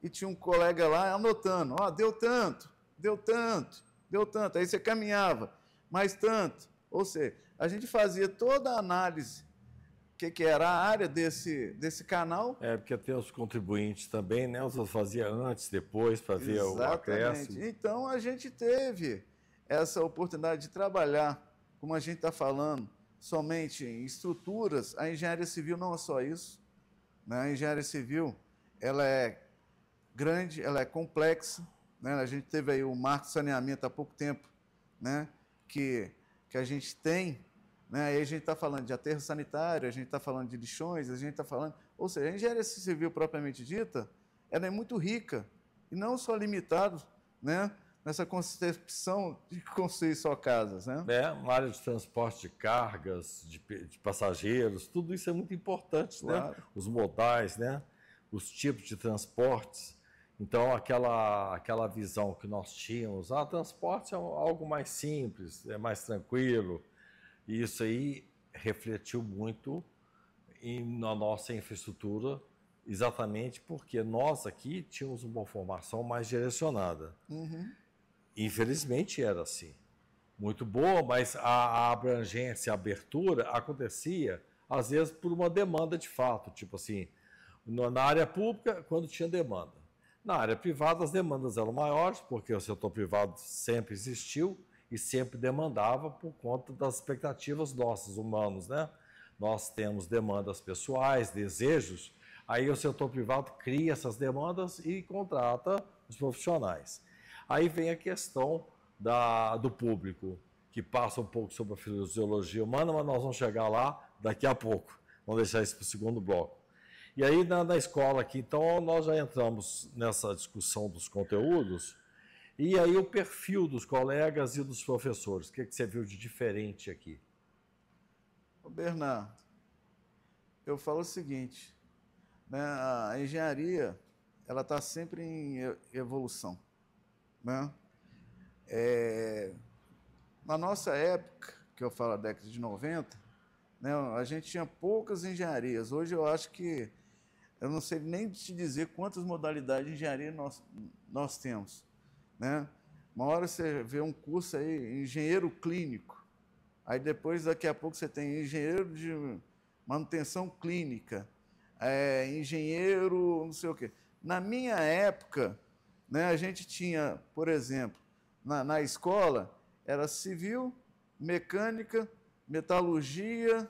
e tinha um colega lá anotando, ó, deu tanto, deu tanto, deu tanto. Aí você caminhava, mais tanto. Ou seja, a gente fazia toda a análise, que era a área desse canal. É, porque tem os contribuintes também, né? Os fazia antes, depois, fazia o acréscimo. Então, a gente teve essa oportunidade de trabalhar, como a gente está falando, somente em estruturas. A engenharia civil não é só isso. Né? A engenharia civil, ela é grande, ela é complexa. Né? A gente teve aí o marco de saneamento há pouco tempo, né? que a gente tem. Né? Aí a gente está falando de aterro sanitário, a gente está falando de lixões, a gente está falando... Ou seja, a engenharia civil propriamente dita, ela é muito rica, e não só limitado, né, nessa concepção de construir só casas. Né? É, uma área de transporte de cargas, de passageiros, tudo isso é muito importante, claro. Né? Os modais, né? Os tipos de transportes. Então, aquela visão que nós tínhamos, transporte é algo mais simples, é mais tranquilo. E isso aí refletiu muito na nossa infraestrutura, exatamente porque nós aqui tínhamos uma formação mais direcionada. Uhum. Infelizmente era assim. Muito boa, mas a abrangência, a abertura acontecia, às vezes, por uma demanda de fato. Tipo assim, na área pública, quando tinha demanda. Na área privada, as demandas eram maiores, porque o setor privado sempre existiu, e sempre demandava por conta das expectativas nossas, humanos, né? Nós temos demandas pessoais, desejos, aí o setor privado cria essas demandas e contrata os profissionais. Aí vem a questão do público, que passa um pouco sobre a fisiologia humana, mas nós vamos chegar lá daqui a pouco. Vamos deixar isso para o segundo bloco. E aí, na escola aqui, então, nós já entramos nessa discussão dos conteúdos. E aí o perfil dos colegas e dos professores, o que você viu de diferente aqui? Bernardo, eu falo o seguinte, né, a engenharia, ela está sempre em evolução. Né? Na nossa época, que eu falo a década de 90, né, a gente tinha poucas engenharias. Hoje eu acho que, eu não sei nem te dizer quantas modalidades de engenharia nós temos. Né? Uma hora você vê um curso aí, engenheiro clínico, aí depois, daqui a pouco, você tem engenheiro de manutenção clínica, engenheiro não sei o quê. Na minha época, né, a gente tinha, por exemplo, na escola, era civil, mecânica, metalurgia,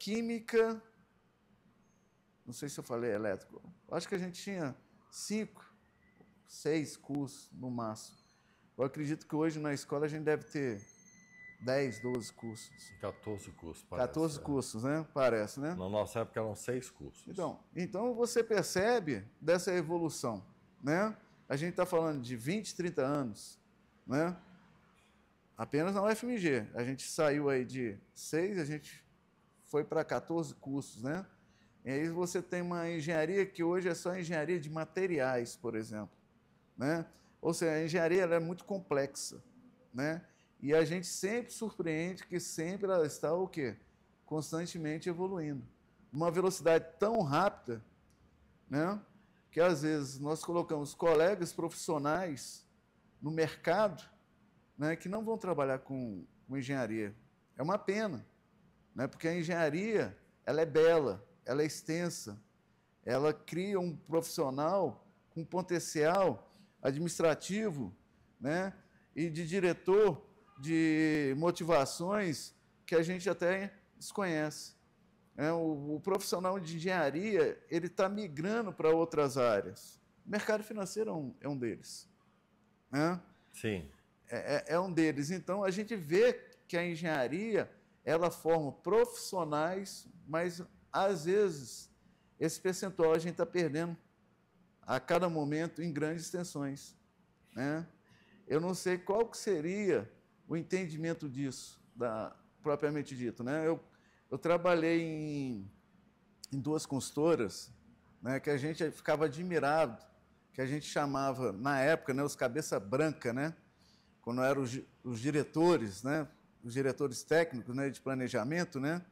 química, não sei se eu falei elétrico, acho que a gente tinha 6 cursos no máximo. Eu acredito que hoje na escola a gente deve ter 10, 12 cursos. 14 cursos, parece. 14 cursos, né? Parece, né? Na nossa época eram 6 cursos. Então você percebe dessa evolução, né? A gente está falando de 20, 30 anos, né? Apenas na UFMG. A gente saiu aí de 6, a gente foi para 14 cursos, né? E aí você tem uma engenharia que hoje é só engenharia de materiais, por exemplo, né? Ou seja, a engenharia ela é muito complexa, né? E a gente sempre surpreende que sempre ela está o quê? Constantemente evoluindo. Uma velocidade tão rápida, né? Que às vezes nós colocamos colegas profissionais no mercado, né, que não vão trabalhar com engenharia. É uma pena, né? Porque a engenharia ela é bela, ela é extensa, ela cria um profissional com potencial administrativo, né, e de diretor de motivações que a gente até desconhece. O profissional de engenharia ele está migrando para outras áreas. O mercado financeiro é um deles, né? Sim. É um deles. Então, a gente vê que a engenharia ela forma profissionais, mas, às vezes, esse percentual a gente está perdendo a cada momento em grandes extensões, né? Eu não sei qual que seria o entendimento disso, propriamente dito, né? Eu trabalhei em duas consultoras, né, que a gente ficava admirado, que a gente chamava, na época, né, os cabeça branca, né? Quando eram os diretores, né? Os diretores técnicos, né, de planejamento, né?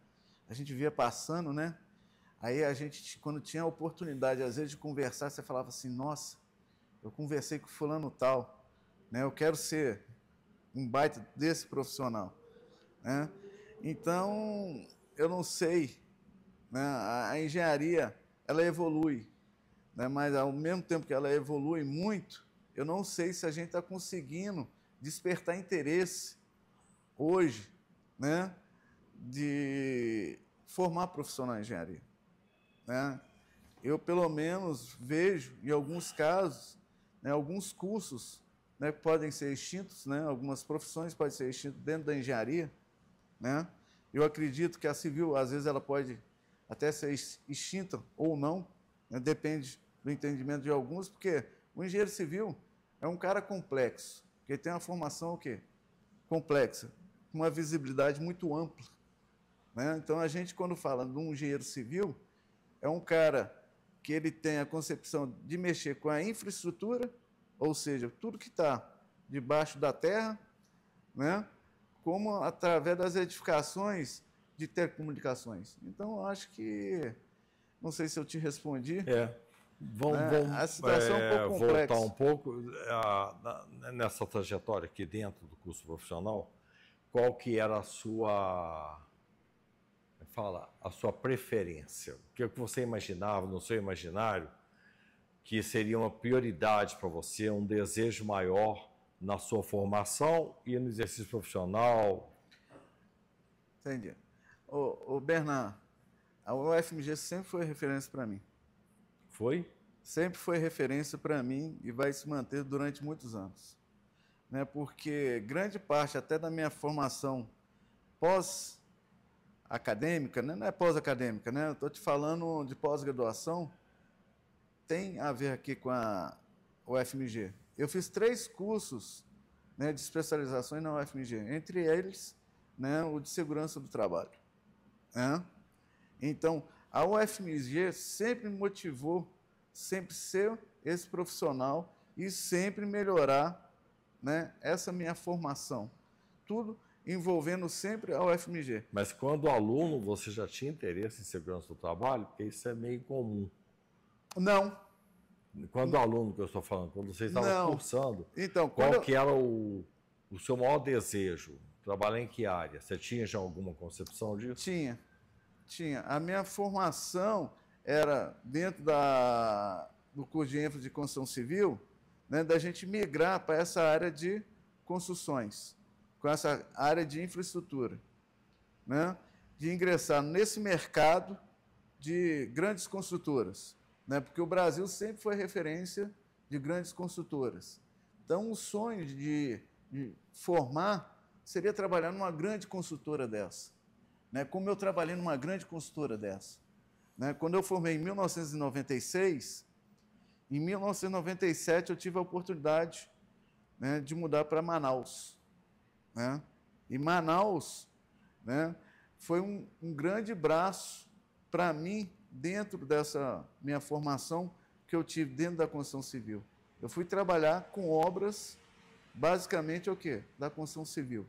A gente via passando, né? Aí a gente, quando tinha a oportunidade, às vezes, de conversar, você falava assim, nossa, eu conversei com fulano tal, né? Eu quero ser um baita desse profissional, né? Então, eu não sei, né? A engenharia, ela evolui, né? Mas ao mesmo tempo que ela evolui muito, eu não sei se a gente está conseguindo despertar interesse hoje, né, de formar profissional em engenharia, né? Eu, pelo menos, vejo, em alguns casos, né, alguns cursos, né, que podem ser extintos, né, algumas profissões podem ser extintas dentro da engenharia, né? Eu acredito que a civil, às vezes, ela pode até ser extinta ou não, né, depende do entendimento de alguns, porque o engenheiro civil é um cara complexo, que tem uma formação o quê? Complexa, com uma visibilidade muito ampla, né? Então, a gente, quando fala de um engenheiro civil, é um cara que ele tem a concepção de mexer com a infraestrutura, ou seja, tudo que está debaixo da terra, né? Como através das edificações de telecomunicações. Então, eu acho que, não sei se eu te respondi, Vamos a situação é um pouco voltar complexa. um pouco nessa trajetória aqui dentro do curso profissional. Qual que era a sua preferência? O que você imaginava no seu imaginário que seria uma prioridade para você, um desejo maior na sua formação e no exercício profissional? Entendi. Ô Bernard, a UFMG sempre foi referência para mim. Foi? Sempre foi referência para mim e vai se manter durante muitos anos, né? Porque grande parte até da minha formação pós-acadêmica, né? Não é pós-acadêmica, né? Estou te falando de pós-graduação, tem a ver aqui com a UFMG. Eu fiz 3 cursos, né, de especializações na UFMG, entre eles, né, o de segurança do trabalho, né? Então, a UFMG sempre me motivou, sempre ser esse profissional e sempre melhorar, né, essa minha formação. Tudo envolvendo sempre a UFMG. Mas quando aluno, você já tinha interesse em segurança do trabalho? Porque isso é meio comum. Não. Quando aluno que eu estou falando, quando você estava Não. cursando, Então, qual que era o seu maior desejo? Trabalhar em que área? Você tinha já alguma concepção disso? Tinha. A minha formação era dentro do curso de ênfase de construção civil, né, da gente migrar para essa área de construções, com essa área de infraestrutura, né, de ingressar nesse mercado de grandes construtoras, né, porque o Brasil sempre foi referência de grandes construtoras. Então, o sonho de formar seria trabalhar numa grande construtora dessa, né, como eu trabalhei numa grande construtora dessa, né? Quando eu formei em 1996, em 1997 eu tive a oportunidade, né, de mudar para Manaus, né? E Manaus, né, foi um grande braço para mim dentro dessa minha formação que eu tive dentro da construção civil. Eu fui trabalhar com obras, basicamente o quê? Da construção civil.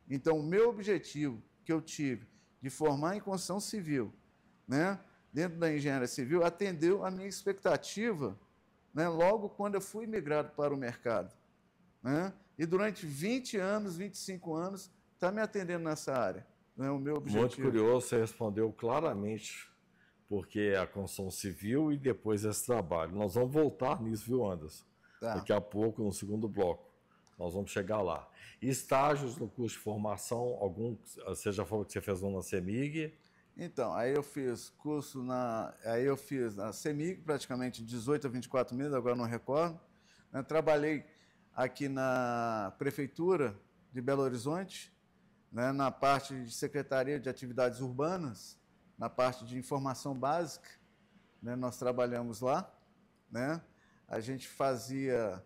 Então, o meu objetivo que eu tive de formar em construção civil, né, dentro da engenharia civil, atendeu a minha expectativa, né, logo quando eu fui migrado para o mercado. Né? E durante 20 anos, 25 anos, está me atendendo nessa área. Né, o meu objetivo. Muito curioso, você respondeu claramente, porque é a construção civil e depois esse trabalho. Nós vamos voltar nisso, viu, Anderson? Tá. Daqui a pouco, no segundo bloco. Nós vamos chegar lá. Estágios no curso de formação, algum, você já falou que você fez um na CEMIG? Então, aí eu fiz curso aí eu fiz na CEMIG, praticamente 18 a 24 meses, agora não recordo. Né? Trabalhei aqui na Prefeitura de Belo Horizonte, né? Na parte de Secretaria de Atividades Urbanas, na parte de informação básica, né? Nós trabalhamos lá, né? A gente fazia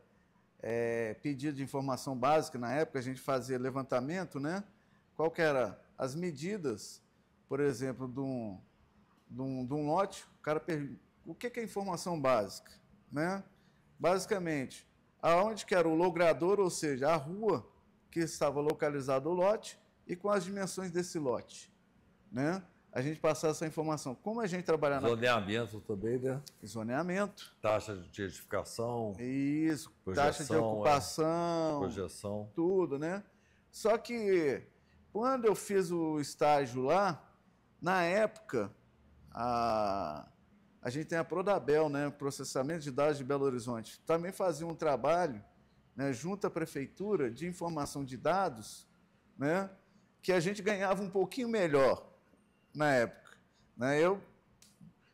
pedido de informação básica, na época a gente fazia levantamento, né? Qual que era as medidas, por exemplo, de um lote, o cara pergunta, o que é informação básica? Né? Basicamente, aonde que era o logrador, ou seja, a rua que estava localizado o lote e com as dimensões desse lote. Né? A gente passar essa informação. Como a gente trabalha Zoneamento também, né? Zoneamento. Taxa de edificação. Isso, projeção, taxa de ocupação. Projeção. Tudo, né? Só que, quando eu fiz o estágio lá, na época, a gente tem a Prodabel, né? Processamento de dados de Belo Horizonte. Também fazia um trabalho, né, junto à prefeitura de informação de dados, né? Que a gente ganhava um pouquinho melhor na época. Né? Eu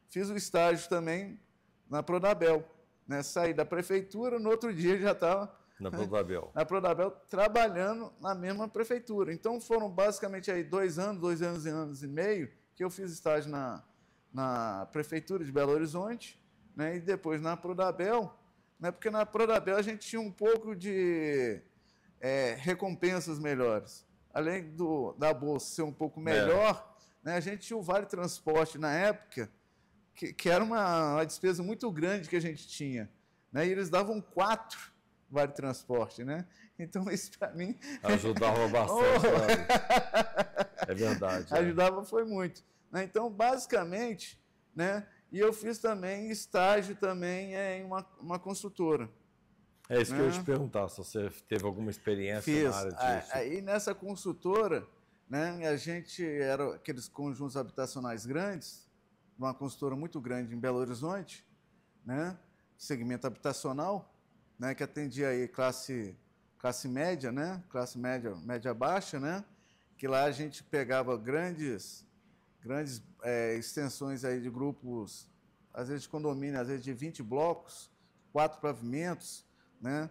fiz o estágio também na Prodabel. Né? Saí da prefeitura, no outro dia já estava na Prodabel. Na Prodabel, trabalhando na mesma prefeitura. Então, foram basicamente aí 2 anos e meio, que eu fiz estágio na prefeitura de Belo Horizonte, né? E depois na Prodabel, né? Porque na Prodabel a gente tinha um pouco de recompensas melhores. Além da bolsa ser um pouco melhor, né? A gente tinha o Vale Transporte na época, que era uma despesa muito grande que a gente tinha. Né? E eles davam 4 Vale Transporte, né? Então, isso para mim... Ajudava bastante. É verdade. Ajudava foi muito. Né? Então, basicamente, né? E eu fiz também estágio também em uma construtora. É isso que eu ia te perguntar, se você teve alguma experiência na área disso. Aí, nessa construtora, né, a gente era aqueles conjuntos habitacionais grandes, uma construtora muito grande em Belo Horizonte, né, segmento habitacional, né, que atendia aí classe média, né, classe média baixa, né, que lá a gente pegava grandes extensões aí de grupos, às vezes de condomínio, às vezes de 20 blocos, 4 pavimentos, né,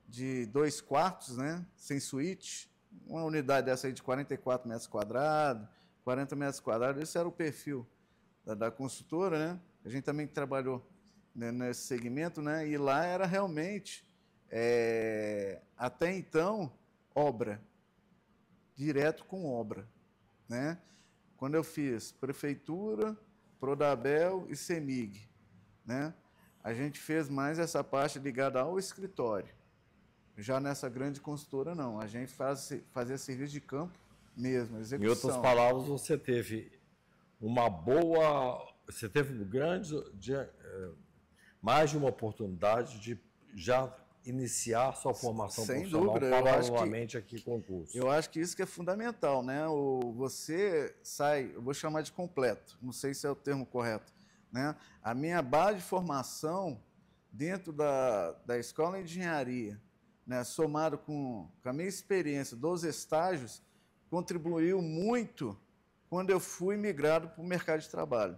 de 2 quartos, né, sem suíte, uma unidade dessa aí de 44 metros quadrados, 40 metros quadrados, esse era o perfil da construtora, né? A gente também trabalhou, né, nesse segmento, né? E lá era realmente, até então, obra, direto com obra, né? Quando eu fiz Prefeitura, Prodabel e CEMIG, né? A gente fez mais essa parte ligada ao escritório. Já nessa grande consultora, não. A gente fazia serviço de campo mesmo, execução. Em outras palavras, você teve uma boa... Você teve mais de uma oportunidade de já iniciar sua formação profissional paralelamente aqui com o curso. Eu acho que isso que é fundamental, né? Você sai, eu vou chamar de completo, não sei se é o termo correto, né? A minha base de formação dentro da escola de engenharia, né, somado com a minha experiência dos estágios, contribuiu muito quando eu fui migrado para o mercado de trabalho.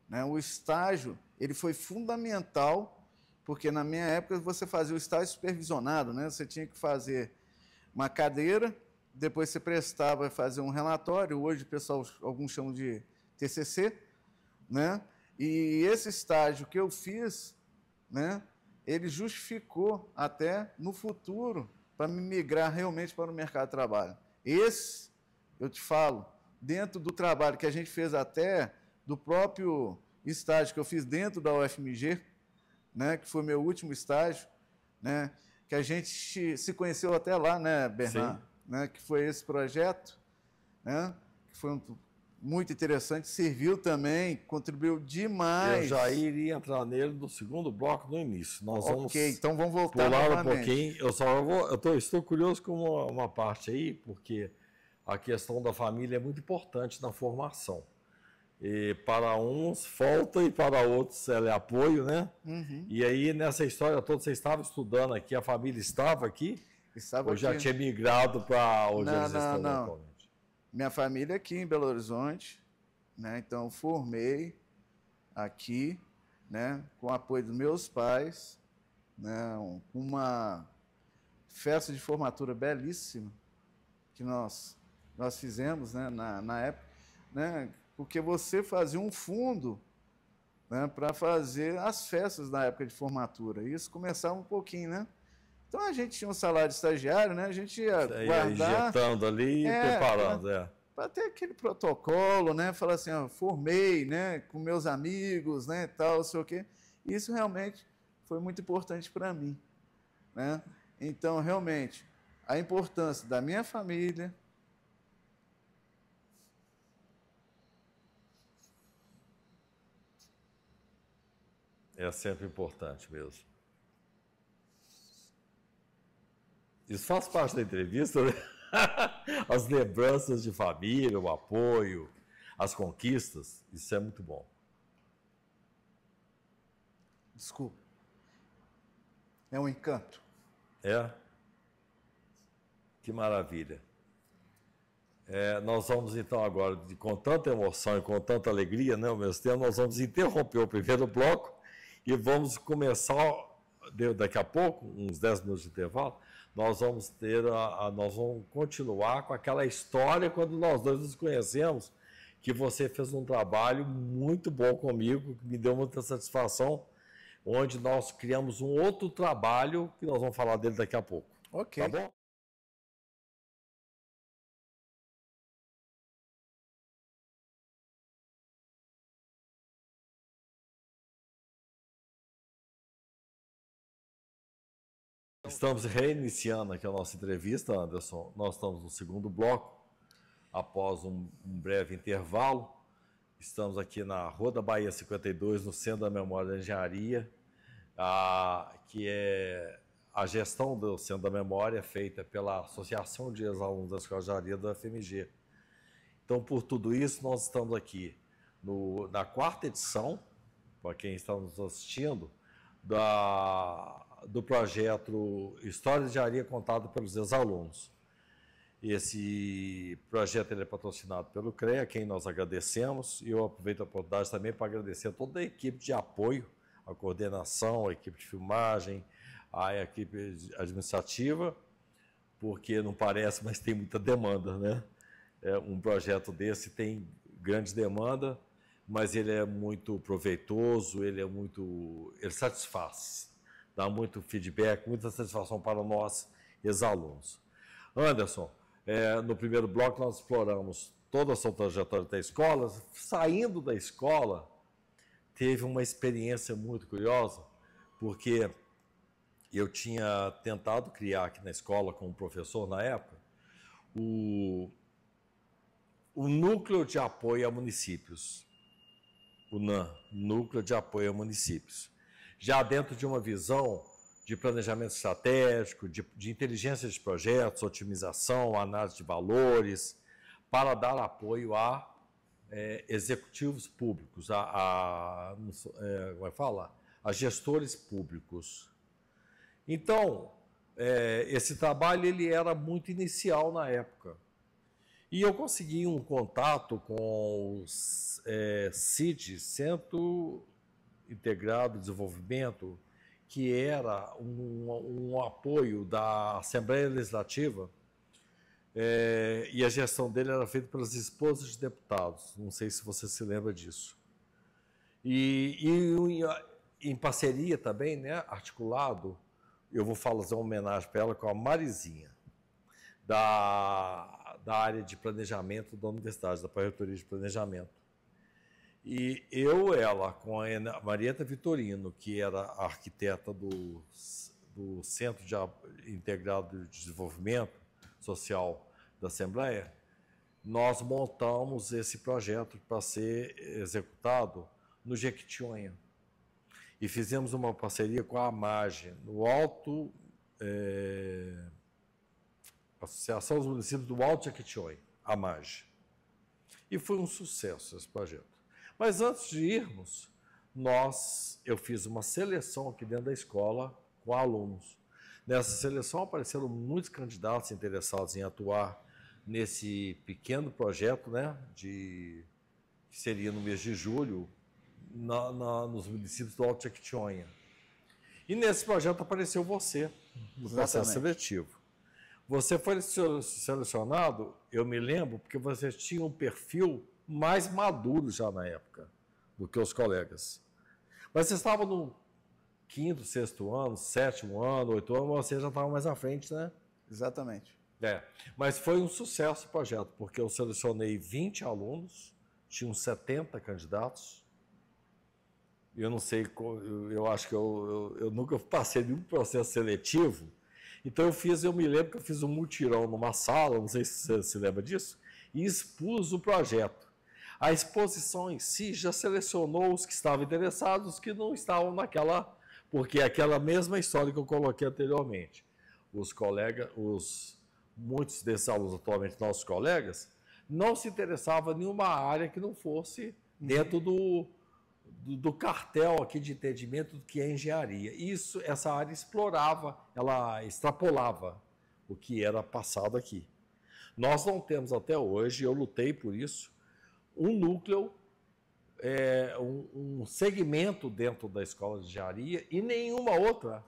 Né? O estágio ele foi fundamental, porque na minha época você fazia o estágio supervisionado, né? Você tinha que fazer uma cadeira, depois você prestava e fazer um relatório, hoje o pessoal, alguns chamam de TCC, né? E esse estágio que eu fiz, né, ele justificou até no futuro para me migrar realmente para o mercado de trabalho. Eu te falo, dentro do trabalho que a gente fez até do próprio estágio que eu fiz dentro da UFMG, né, que foi meu último estágio, né, que a gente se conheceu até lá, né, Bernardo? Né, que foi esse projeto, né, que foi muito interessante, serviu também, contribuiu demais. Eu já iria entrar nele no segundo bloco no início. Nós vamos então vamos voltar pular novamente. um pouquinho. Estou curioso com uma parte aí, porque a questão da família é muito importante na formação. E para uns falta e para outros ela é apoio, né? Uhum. E aí, nessa história toda, você estava estudando aqui, a família estava aqui? Estava ou aqui. já tinha migrado para onde eles estão não. atualmente? Minha família é aqui em Belo Horizonte, né? Então eu formei aqui, né? Com o apoio dos meus pais, né? Uma festa de formatura belíssima que nós fizemos, né? Na época, né? Porque você fazia um fundo, né? Para fazer as festas da época de formatura. E isso começava um pouquinho, né? Então a gente tinha um salário de estagiário, né? A gente ia guardar, injetando ali e preparando, para ter aquele protocolo, né? Falar assim, ó, formei, né? Com meus amigos, né? Tal, sei o quê. E isso realmente foi muito importante para mim, né? Então realmente a importância da minha família. É sempre importante mesmo. Isso faz parte da entrevista, né? As lembranças de família, o apoio, as conquistas, isso é muito bom. Desculpa. É um encanto. É? Que maravilha. Nós vamos então agora, com tanta emoção e com tanta alegria, né, ao mesmo tempo, nós vamos interromper o primeiro bloco e vamos começar, daqui a pouco, uns 10 minutos de intervalo, nós vamos continuar com aquela história quando nós dois nos conhecemos, que você fez um trabalho muito bom comigo, que me deu muita satisfação, onde nós criamos um outro trabalho, que nós vamos falar dele daqui a pouco. Ok. Tá bom? Estamos reiniciando aqui a nossa entrevista, Anderson. Nós estamos no segundo bloco, após um breve intervalo. Estamos aqui na Rua da Bahia 52, no Centro da Memória da Engenharia, que é a gestão do Centro da Memória feita pela Associação de Ex-Alunos da Escola de Engenharia da UFMG. Então, por tudo isso, nós estamos aqui na quarta edição, para quem está nos assistindo, do projeto História de Engenharia contada pelos ex-alunos. Esse projeto ele é patrocinado pelo CREA, a quem nós agradecemos, e eu aproveito a oportunidade também para agradecer a toda a equipe de apoio, a coordenação, a equipe de filmagem, a equipe administrativa, porque não parece, mas tem muita demanda, né? Um projeto desse tem grande demanda, mas ele é muito proveitoso, ele satisfaz, dá muito feedback, muita satisfação para nós, ex-alunos. Anderson, no primeiro bloco nós exploramos toda a sua trajetória da escola. Saindo da escola, teve uma experiência muito curiosa, porque eu tinha tentado criar aqui na escola, com um professor na época, o Núcleo de Apoio a Municípios, o NAM, Núcleo de Apoio a Municípios, já dentro de uma visão de planejamento estratégico, de inteligência de projetos, otimização, análise de valores, para dar apoio a executivos públicos, como é que fala? A gestores públicos. Então, esse trabalho ele era muito inicial na época. E eu consegui um contato com os CID, Centro Integrado de Desenvolvimento, que era um apoio da Assembleia Legislativa, e a gestão dele era feita pelas esposas de deputados. Não sei se você se lembra disso. E em parceria também, né, articulado, eu vou fazer uma homenagem para ela com a Marizinha, da área de planejamento da universidade, da Pró-Reitoria de Planejamento. E ela, com a Marieta Vitorino, que era a arquiteta do Centro Integrado de Desenvolvimento Social da Assembleia, nós montamos esse projeto para ser executado no Jequitinhonha. E fizemos uma parceria com a AMAGE, no Alto... Associação dos Municípios do Alto Jequitinhonha, AMAGE. E foi um sucesso esse projeto. Mas antes de irmos, eu fiz uma seleção aqui dentro da escola com alunos. Nessa seleção apareceram muitos candidatos interessados em atuar nesse pequeno projeto, né, que seria no mês de julho, nos municípios do Alto Jequitinhonha. E nesse projeto apareceu você, no processo seletivo. Você foi selecionado, eu me lembro, porque você tinha um perfil mais maduro já na época do que os colegas. Mas você estava no 5º, 6º ano, 7º ano, 8º ano, você já estava mais à frente, né? Exatamente. Mas foi um sucesso o projeto, porque eu selecionei 20 alunos, tinham 70 candidatos. Eu não sei, eu acho que eu nunca passei nenhum processo seletivo. Então eu me lembro que eu fiz um mutirão numa sala, não sei se você se lembra disso, e expus o projeto. A exposição em si já selecionou os que estavam interessados, os que não estavam naquela, porque é aquela mesma história que eu coloquei anteriormente. Muitos desses alunos, atualmente nossos colegas, não se interessavam em nenhuma área que não fosse dentro do cartel aqui de entendimento do que é engenharia. Essa área explorava, ela extrapolava o que era passado aqui. Nós não temos até hoje, eu lutei por isso, um núcleo, um segmento dentro da escola de engenharia e nenhuma outra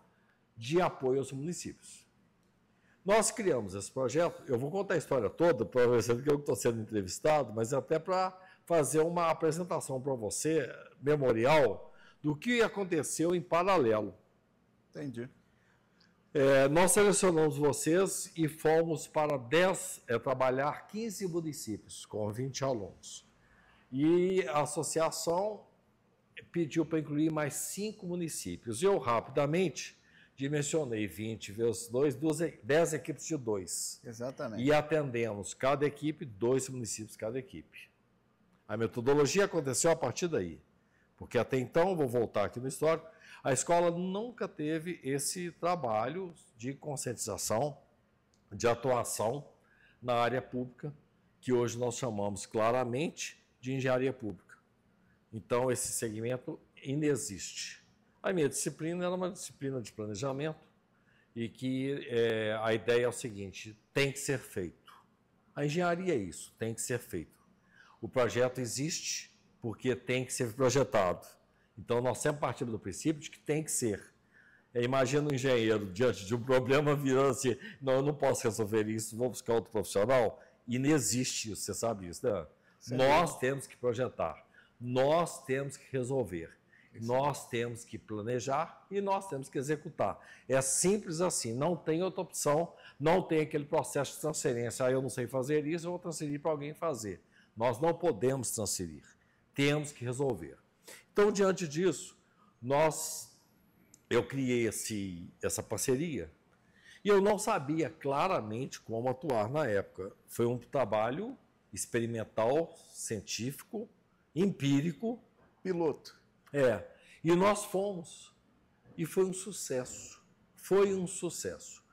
de apoio aos municípios. Nós criamos esse projeto, eu vou contar a história toda, para ver que eu estou sendo entrevistado, mas até para fazer uma apresentação para você, memorial, do que aconteceu em paralelo. Entendi. Nós selecionamos vocês e fomos para trabalhar 15 municípios, com 20 alunos. E a associação pediu para incluir mais 5 municípios. Eu, rapidamente, dimensionei 20 vezes 2, 10 equipes de 2. Exatamente. E atendemos cada equipe, 2 municípios cada equipe. A metodologia aconteceu a partir daí. Porque até então, vou voltar aqui no histórico, a escola nunca teve esse trabalho de conscientização, de atuação na área pública, que hoje nós chamamos claramente de engenharia pública. Então, esse segmento inexiste. A minha disciplina era uma disciplina de planejamento e que a ideia é o seguinte, tem que ser feito. A engenharia é isso, tem que ser feito. O projeto existe porque tem que ser projetado. Então, nós sempre partimos do princípio de que tem que ser. Imagina um engenheiro diante de um problema virando assim, não, eu não posso resolver isso, vou buscar outro profissional. E não existe isso, você sabe isso, né? Nós temos que projetar, nós temos que resolver, nós temos que planejar e nós temos que executar. É simples assim, não tem outra opção, não tem aquele processo de transferência. Eu não sei fazer isso, eu vou transferir para alguém fazer. Nós não podemos transferir, temos que resolver. Então, diante disso, eu criei essa parceria e eu não sabia claramente como atuar na época. Foi um trabalho experimental, científico, empírico. Piloto. E nós fomos. E foi um sucesso. Foi um sucesso.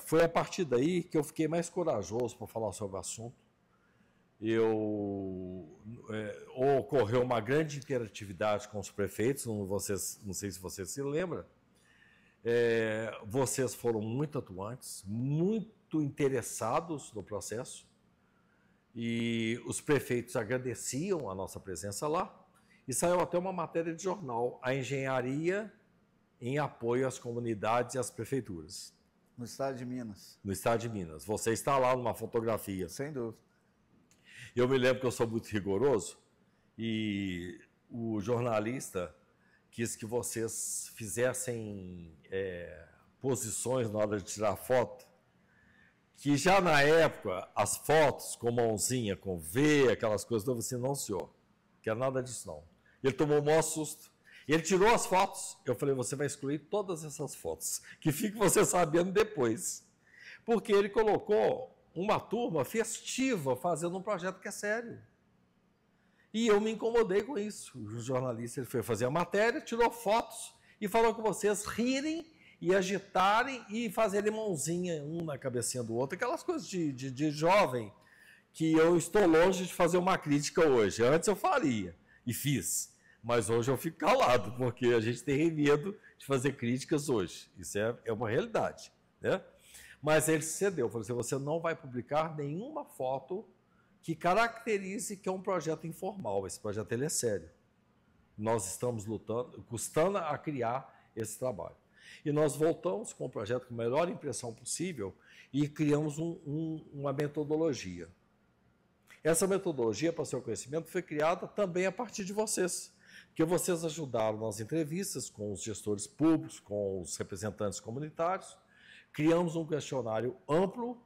Foi a partir daí que eu fiquei mais corajoso para falar sobre o assunto. Ocorreu uma grande interatividade com os prefeitos, não sei se você se lembra. Vocês foram muito atuantes, muito interessados no processo, e os prefeitos agradeciam a nossa presença lá, e saiu até uma matéria de jornal, a engenharia em apoio às comunidades e às prefeituras. No estado de Minas. No estado de Minas. Você está lá numa fotografia. Sem dúvida. Eu me lembro que eu sou muito rigoroso e o jornalista quis que vocês fizessem posições na hora de tirar foto, que já na época, as fotos com mãozinha, com V, aquelas coisas, então você não, senhor. quero nada disso não. Ele tomou o maior susto. Ele tirou as fotos. Eu falei, você vai excluir todas essas fotos, que fique você sabendo depois. Porque ele colocou uma turma festiva fazendo um projeto que é sério. E eu me incomodei com isso. O jornalista ele foi fazer a matéria, tirou fotos e falou com vocês rirem e agitarem e fazerem mãozinha um na cabecinha do outro. Aquelas coisas de jovem que eu estou longe de fazer uma crítica hoje. Antes eu faria e fiz. Mas hoje eu fico calado, porque a gente tem medo de fazer críticas hoje. Isso é uma realidade, né? Mas ele cedeu. Falou assim, você não vai publicar nenhuma foto que caracterize que é um projeto informal. Esse projeto ele é sério. Nós estamos lutando, custando a criar esse trabalho. E nós voltamos com o projeto com a melhor impressão possível e criamos uma metodologia. Essa metodologia, para o seu conhecimento, foi criada também a partir de vocês, porque vocês ajudaram nas entrevistas com os gestores públicos, com os representantes comunitários, criamos um questionário amplo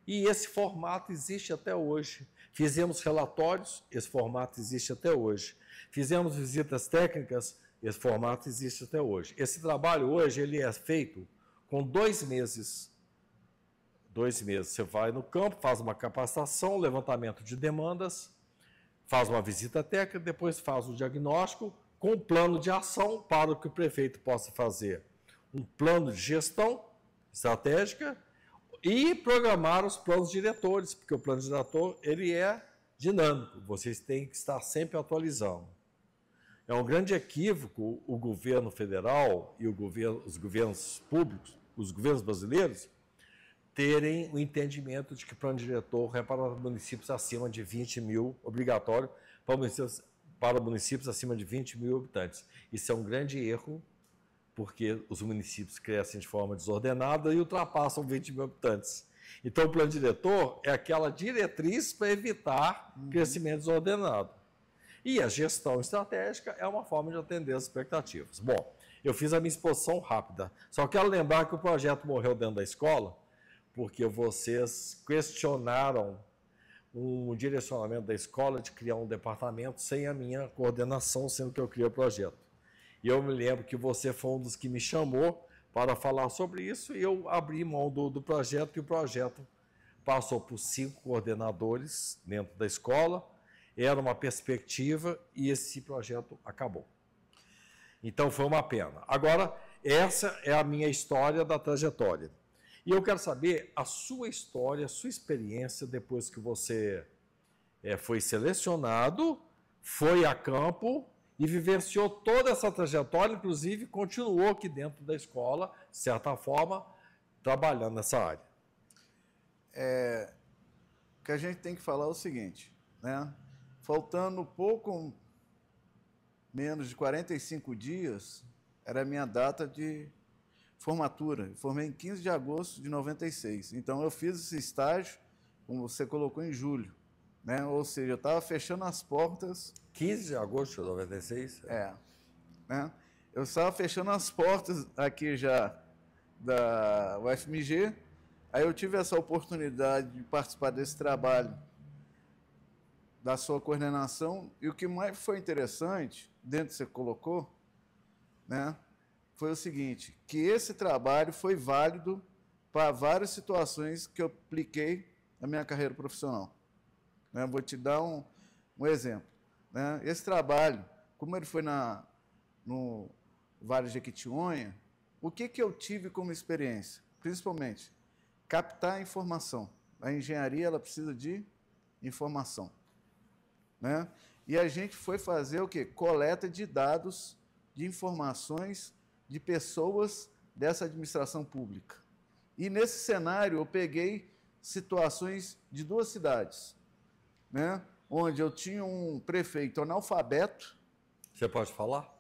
e esse formato existe até hoje. Fizemos relatórios, esse formato existe até hoje. Fizemos visitas técnicas, esse formato existe até hoje. Esse trabalho hoje ele é feito com 2 meses. 2 meses. Você vai no campo, faz uma capacitação, levantamento de demandas, faz uma visita técnica, depois faz o diagnóstico com um plano de ação para que o prefeito possa fazer um plano de gestão estratégica e programar os planos diretores, porque o plano diretor ele é dinâmico, vocês têm que estar sempre atualizando. É um grande equívoco o governo federal e os governos públicos, os governos brasileiros, terem o entendimento de que o plano diretor é para municípios acima de 20 mil, obrigatório para municípios acima de 20 mil habitantes. Isso é um grande erro, porque os municípios crescem de forma desordenada e ultrapassam 20 mil habitantes. Então, o plano diretor é aquela diretriz para evitar crescimento desordenado. E a gestão estratégica é uma forma de atender as expectativas. Bom, eu fiz a minha exposição rápida. Só quero lembrar que o projeto morreu dentro da escola porque vocês questionaram o direcionamento da escola de criar um departamento sem a minha coordenação, sendo que eu criei o projeto. E eu me lembro que você foi um dos que me chamou para falar sobre isso e eu abri mão do projeto e o projeto passou por 5 coordenadores dentro da escola, era uma perspectiva e esse projeto acabou. Então foi uma pena. Agora, essa é a minha história da trajetória. E eu quero saber a sua história, a sua experiência depois que você foi selecionado, foi a campo e vivenciou toda essa trajetória, inclusive continuou aqui dentro da escola, de certa forma, trabalhando nessa área. O que a gente tem que falar é o seguinte, né? Faltando pouco menos de 45 dias, era a minha data de formatura. Eu formei em 15 de agosto de 96. Então, eu fiz esse estágio, como você colocou, em julho. Né? Ou seja, eu estava fechando as portas... 15 de agosto de 96? Né? Eu estava fechando as portas aqui já da UFMG. Aí eu tive essa oportunidade de participar desse trabalho da sua coordenação. E o que mais foi interessante, dentro do que você colocou, né, foi o seguinte, que esse trabalho foi válido para várias situações que eu apliquei na minha carreira profissional. Né? Vou te dar um exemplo. Né? Esse trabalho, como ele foi no Vale de Jequitinhonha, o que eu tive como experiência? Principalmente, captar a informação. A engenharia ela precisa de informação. Né? E a gente foi fazer o quê? Coleta de dados, de informações de pessoas dessa administração pública. E nesse cenário eu peguei situações de 2 cidades, né? Onde eu tinha um prefeito analfabeto. Você pode falar?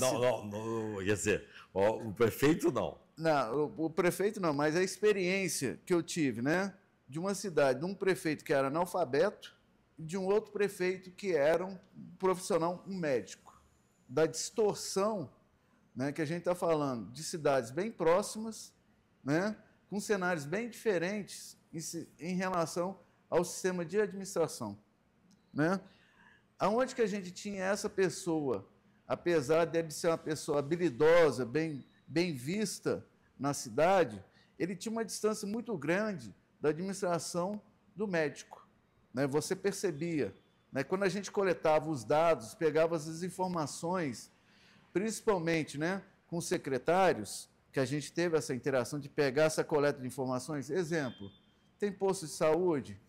Não, quer dizer, o prefeito não. Não, o prefeito não, mas a experiência que eu tive, né? De uma cidade, de um prefeito que era analfabeto e de um outro prefeito que era um profissional, um médico. Da distorção, né, que a gente está falando de cidades bem próximas, né, com cenários bem diferentes em relação ao sistema de administração. Né? Aonde que a gente tinha essa pessoa, apesar de ele ser uma pessoa habilidosa, bem vista na cidade, ele tinha uma distância muito grande da administração do médico, né? Você percebia, né? Quando a gente coletava os dados, pegava as informações, principalmente, né, com os secretários, que a gente teve essa interação de pegar essa coleta de informações. Exemplo, tem posto de saúde,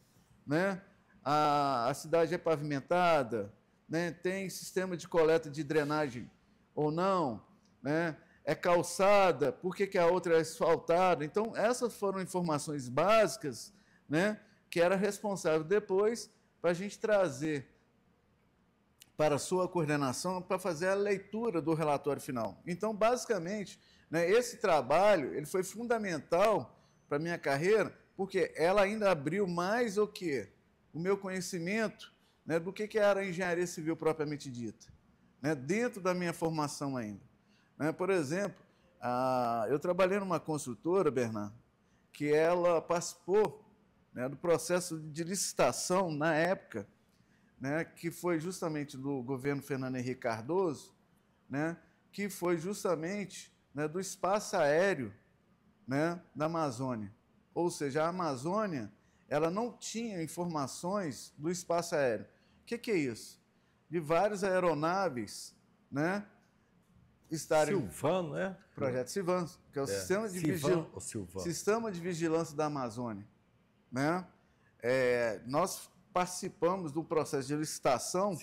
né? A cidade é pavimentada, né? Tem sistema de coleta de drenagem ou não, né? É calçada, por que a outra é asfaltada? Então, essas foram informações básicas, né, que era responsável depois para a gente trazer para a sua coordenação para fazer a leitura do relatório final. Então, basicamente, né, esse trabalho ele foi fundamental para a minha carreira, porque ela ainda abriu mais o quê? O meu conhecimento, né, do que era a engenharia civil propriamente dita, né, dentro da minha formação ainda. Né, por exemplo, eu trabalhei numa construtora, Bernardo, que ela participou, né, do processo de licitação na época, né, que foi justamente do governo Fernando Henrique Cardoso, né, que foi justamente, né, do espaço aéreo, né, da Amazônia. Ou seja, a Amazônia ela não tinha informações do espaço aéreo. O que é isso? De várias aeronaves, né, estarem... Silvan, né? Projeto Silvan, que é o Sistema de Vigilância da Amazônia. Né? Nós participamos do processo de licitação,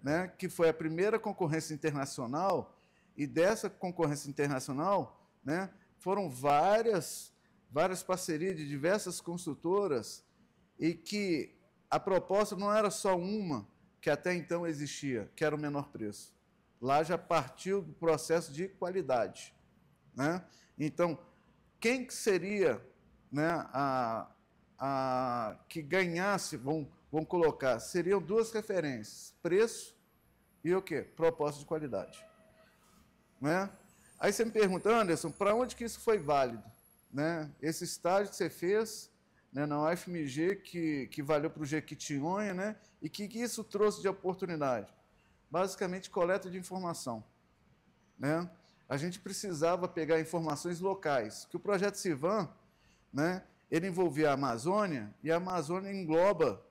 né, que foi a primeira concorrência internacional, e dessa concorrência internacional, né, foram várias parcerias de diversas construtoras, e que a proposta não era só uma que até então existia, que era o menor preço. Lá já partiu do processo de qualidade. Né? Então, quem que seria, né, que ganhasse, vamos colocar, seriam duas referências, preço e o quê? Proposta de qualidade. Né? Aí você me pergunta, Anderson, para onde que isso foi válido? Né? Esse estágio que você fez, né, na UFMG, que valeu para o Jequitinhonha, né, e que isso trouxe de oportunidade? Basicamente, coleta de informação. Né? A gente precisava pegar informações locais, que o projeto Silvan, né, ele envolvia a Amazônia, e a Amazônia engloba,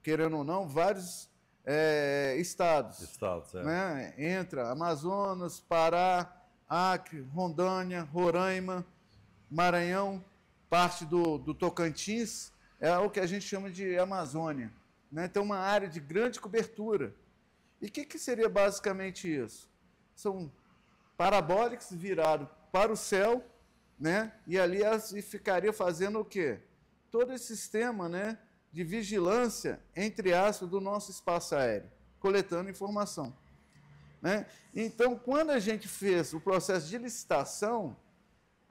querendo ou não, vários estados. Né? Entra Amazonas, Pará, Acre, Rondônia, Roraima, Maranhão, parte do Tocantins, é o que a gente chama de Amazônia. Né? Então, uma área de grande cobertura. E o que seria basicamente isso? São parabólicos virados para o céu, né? E ali ficaria fazendo o quê? Todo esse sistema, né, de vigilância, entre aspas, do nosso espaço aéreo, coletando informação. Né? Então, quando a gente fez o processo de licitação,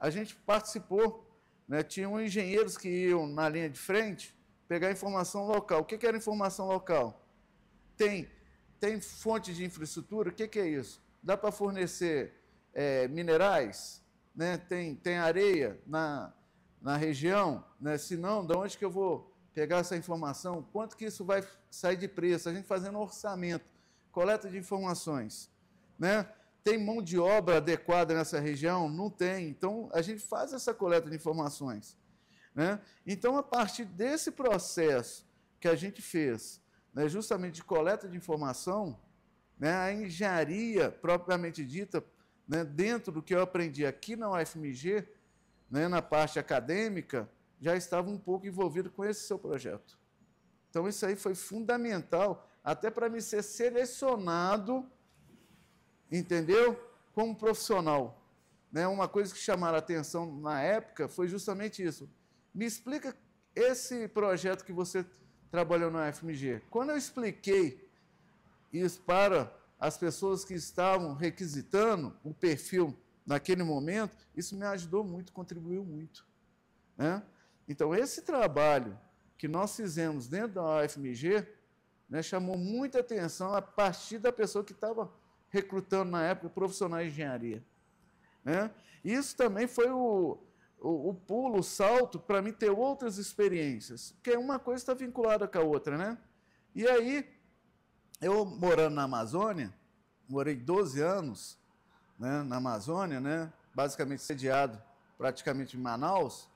a gente participou, né? Tinham engenheiros que iam na linha de frente pegar informação local. O que era informação local? Tem fonte de infraestrutura, o que é isso? Dá para fornecer minerais? Né? Tem areia na região? Né? Se não, de onde que eu vou pegar essa informação? Quanto que isso vai sair de preço? A gente fazendo um orçamento, coleta de informações. Né? Tem mão de obra adequada nessa região? Não tem. Então, a gente faz essa coleta de informações. Né? Então, a partir desse processo que a gente fez, né, justamente de coleta de informação, né, a engenharia propriamente dita, né, dentro do que eu aprendi aqui na UFMG, né, na parte acadêmica, já estava um pouco envolvido com esse seu projeto. Então, isso aí foi fundamental, até para me ser selecionado, entendeu? Como profissional. Né, uma coisa que chamaram a atenção na época foi justamente isso. Me explica esse projeto que você trabalhou na UFMG. Quando eu expliquei isso para as pessoas que estavam requisitando o perfil naquele momento, isso me ajudou muito, contribuiu muito. Né? Então, esse trabalho que nós fizemos dentro da UFMG, né, chamou muita atenção a partir da pessoa que estava recrutando na época profissionais de engenharia. Né? Isso também foi o pulo, o salto, para mim ter outras experiências, porque uma coisa está vinculada com a outra. Né? E aí, Eu morando na Amazônia, morei 12 anos, né, na Amazônia, né, basicamente sediado praticamente em Manaus,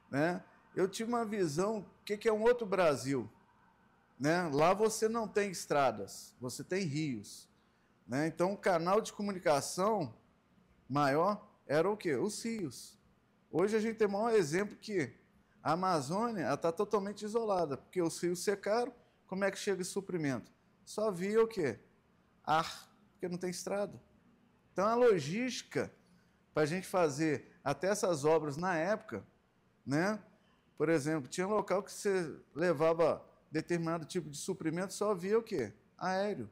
né, eu tive uma visão, o que é um outro Brasil? Né? Lá você não tem estradas, você tem rios. Né? Então, o canal de comunicação maior era o quê? Os rios. Hoje a gente tem o maior exemplo que a Amazônia está totalmente isolada, porque os rios secaram, como é que chega esse suprimento? Só via o quê? Ar, porque não tem estrada. Então, a logística para a gente fazer até essas obras na época, né? Por exemplo, tinha um local que você levava determinado tipo de suprimento, só via o quê? Aéreo.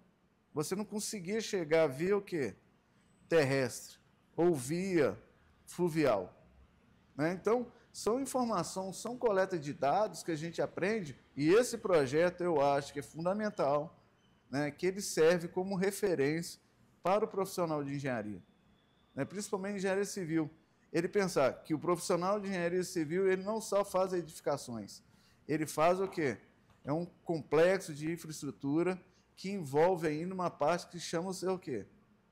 Você não conseguia chegar via o quê? Terrestre, ou via fluvial. Né? Então, são informações, são coleta de dados que a gente aprende, e esse projeto eu acho que é fundamental, né, que ele serve como referência para o profissional de engenharia, né, principalmente engenharia civil. Ele pensar que o profissional de engenharia civil, ele não só faz edificações, ele faz o quê? É um complexo de infraestrutura que envolve ainda uma parte que chama-se o quê?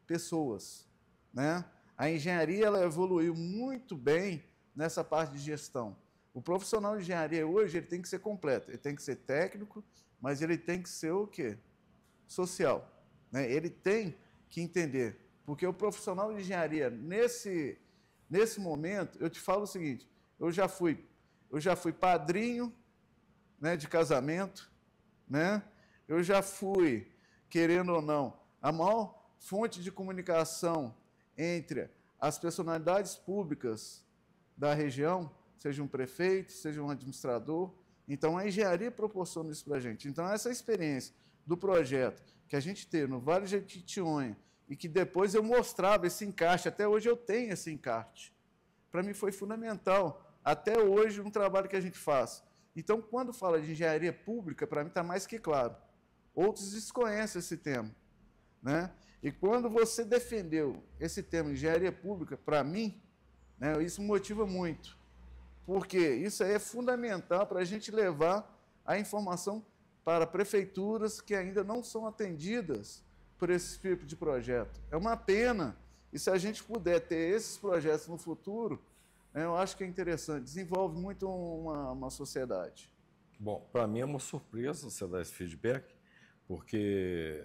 Pessoas. Né? A engenharia ela evoluiu muito bem nessa parte de gestão. O profissional de engenharia hoje ele tem que ser completo, ele tem que ser técnico, mas ele tem que ser o quê? Social. Né? Ele tem que entender, porque o profissional de engenharia, nesse momento, eu te falo o seguinte, eu já fui padrinho, né, de casamento, né? Eu já fui, querendo ou não, a maior fonte de comunicação entre as personalidades públicas da região, seja um prefeito, seja um administrador. Então, a engenharia proporciona isso para a gente. Então, essa experiência do projeto que a gente teve no Vale de Jequitinhonha e que depois eu mostrava esse encaixe, até hoje eu tenho esse encaixe, para mim foi fundamental, até hoje, no trabalho que a gente faz. Então, quando fala de engenharia pública, para mim está mais que claro. Outros desconhecem esse termo. Né? E quando você defendeu esse termo, engenharia pública, para mim, né, isso me motiva muito. Porque isso aí é fundamental para a gente levar a informação para prefeituras que ainda não são atendidas por esse tipo de projeto. É uma pena. E se a gente puder ter esses projetos no futuro, eu acho que é interessante, desenvolve muito uma sociedade. Bom, para mim é uma surpresa você dar esse feedback, porque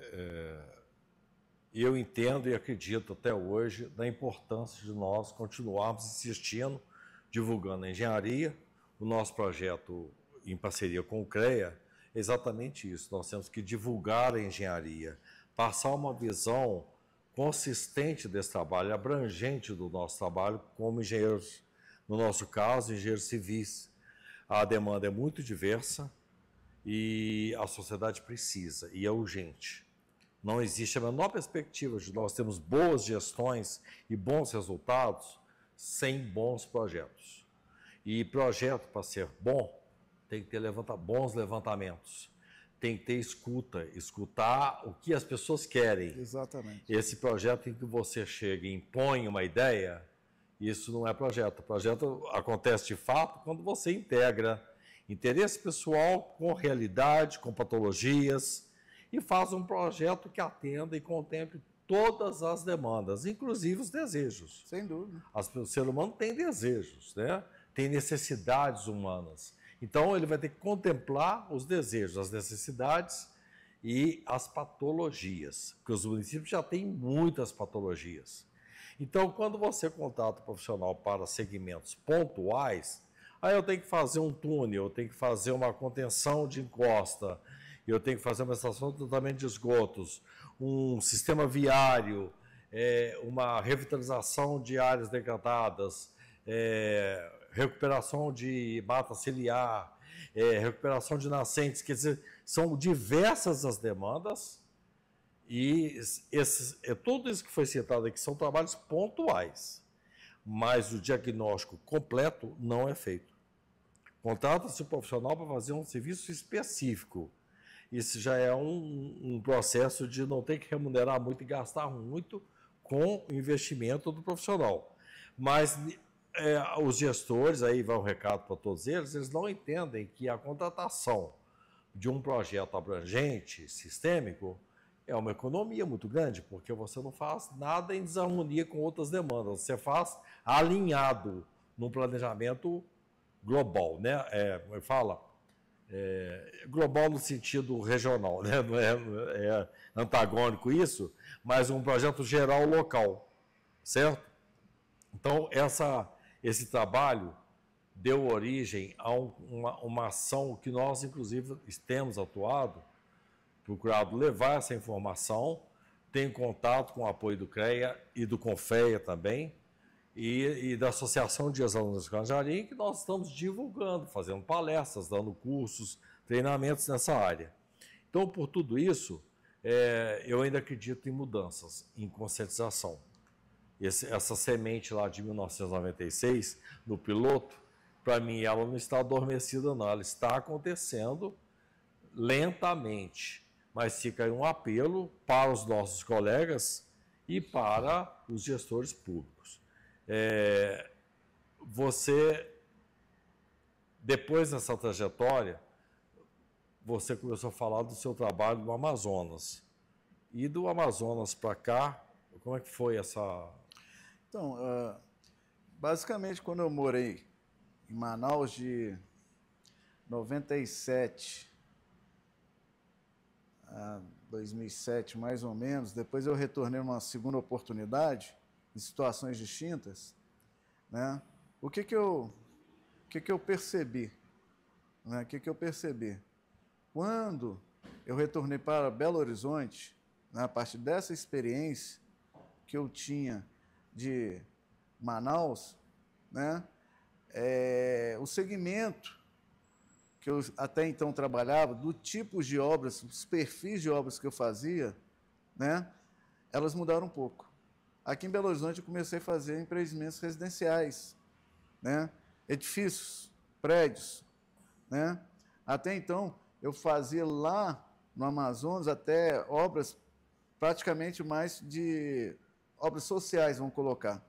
eu entendo e acredito até hoje da importância de nós continuarmos insistindo, divulgando a engenharia. O nosso projeto, em parceria com o CREA, é exatamente isso. Nós temos que divulgar a engenharia, passar uma visão consistente desse trabalho, abrangente do nosso trabalho como engenheiros, no nosso caso, engenheiros civis. A demanda é muito diversa e a sociedade precisa, e é urgente. Não existe a menor perspectiva de nós termos boas gestões e bons resultados sem bons projetos. E projeto, para ser bom, tem que ter bons levantamentos. Tem que ter escutar o que as pessoas querem. Exatamente. Esse projeto em que você chega e impõe uma ideia, isso não é projeto. O projeto acontece de fato quando você integra interesse pessoal com realidade, com patologias, e faz um projeto que atenda e contemple todas as demandas, inclusive os desejos. Sem dúvida. O ser humano tem desejos, né? Tem necessidades humanas. Então, ele vai ter que contemplar os desejos, as necessidades e as patologias, porque os municípios já têm muitas patologias. Então, quando você contrata um profissional para segmentos pontuais, aí eu tenho que fazer um túnel, eu tenho que fazer uma contenção de encosta, eu tenho que fazer uma estação de tratamento de esgotos, um sistema viário, uma revitalização de áreas degradadas, recuperação de mata ciliar, recuperação de nascentes, quer dizer, são diversas as demandas e tudo isso que foi citado aqui são trabalhos pontuais, mas o diagnóstico completo não é feito. Contrata-se um profissional para fazer um serviço específico. Isso já é um processo de não ter que remunerar muito e gastar muito com o investimento do profissional. Mas os gestores, aí vai um recado para todos eles não entendem que a contratação de um projeto abrangente, sistêmico, é uma economia muito grande, porque você não faz nada em desarmonia com outras demandas, você faz alinhado num planejamento global, né? Fala, global no sentido regional, né? Não é antagônico isso, mas um projeto geral local, certo? Então, esse trabalho deu origem a uma ação que nós, inclusive, temos atuado, procurado levar essa informação, tem contato com o apoio do CREA e do CONFEA também, e da Associação de Ex-Alunos de Cajarim, que nós estamos divulgando, fazendo palestras, dando cursos, treinamentos nessa área. Então, por tudo isso, eu ainda acredito em mudanças, em conscientização. Essa semente lá de 1996, no piloto, para mim, ela não está adormecida, não. Ela está acontecendo lentamente, mas fica aí um apelo para os nossos colegas e para os gestores públicos. Você, depois dessa trajetória, você começou a falar do seu trabalho no Amazonas. E do Amazonas para cá, como é que foi essa... Então, basicamente, quando eu morei em Manaus de 97 a 2007, mais ou menos, depois eu retornei numa segunda oportunidade, em situações distintas, né? O que eu percebi? Né? O que eu percebi? Quando eu retornei para Belo Horizonte, né, a partir dessa experiência que eu tinha de Manaus, né, o segmento que eu até então trabalhava, do tipo de obras, os perfis de obras que eu fazia, né, elas mudaram um pouco. Aqui em Belo Horizonte eu comecei a fazer empreendimentos residenciais, né, edifícios, prédios, né. Até então eu fazia lá no Amazonas até obras praticamente mais de obras sociais, vamos colocar.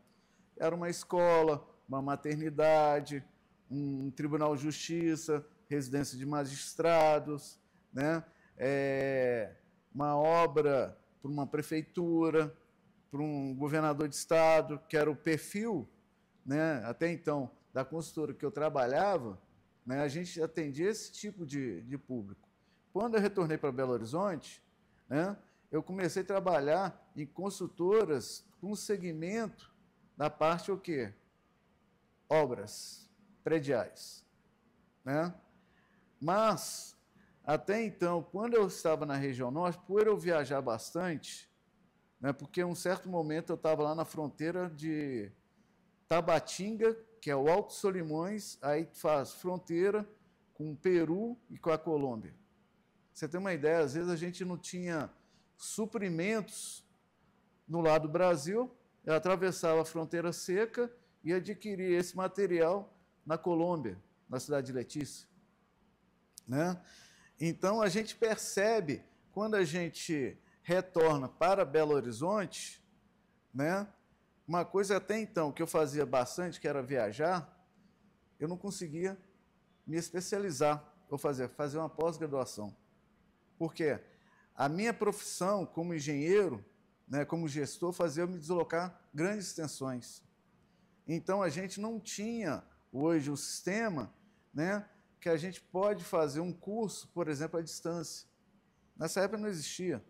Era uma escola, uma maternidade, um tribunal de justiça, residência de magistrados, né? Uma obra para uma prefeitura, para um governador de estado, que era o perfil, né? Até então, da consultora que eu trabalhava, né? A gente atendia esse tipo de público. Quando eu retornei para Belo Horizonte, né? Eu comecei a trabalhar em consultoras com segmento da parte o quê? Obras prediais, né? Mas, até então, quando eu estava na região norte, por eu viajar bastante, né, porque em um certo momento eu estava lá na fronteira de Tabatinga, que é o Alto Solimões, aí faz fronteira com o Peru e com a Colômbia. Você tem uma ideia, às vezes a gente não tinha suprimentos no lado do Brasil, eu atravessava a fronteira seca e adquiria esse material na Colômbia, na cidade de Letícia. Né? Então, a gente percebe, quando a gente retorna para Belo Horizonte, né, uma coisa até então que eu fazia bastante, que era viajar, eu não conseguia me especializar, ou fazer uma pós-graduação. Por quê? A minha profissão como engenheiro, né, como gestor, fazia eu me deslocar grandes extensões. Então, a gente não tinha hoje o sistema, né, que a gente pode fazer um curso, por exemplo, à distância. Nessa época não existia.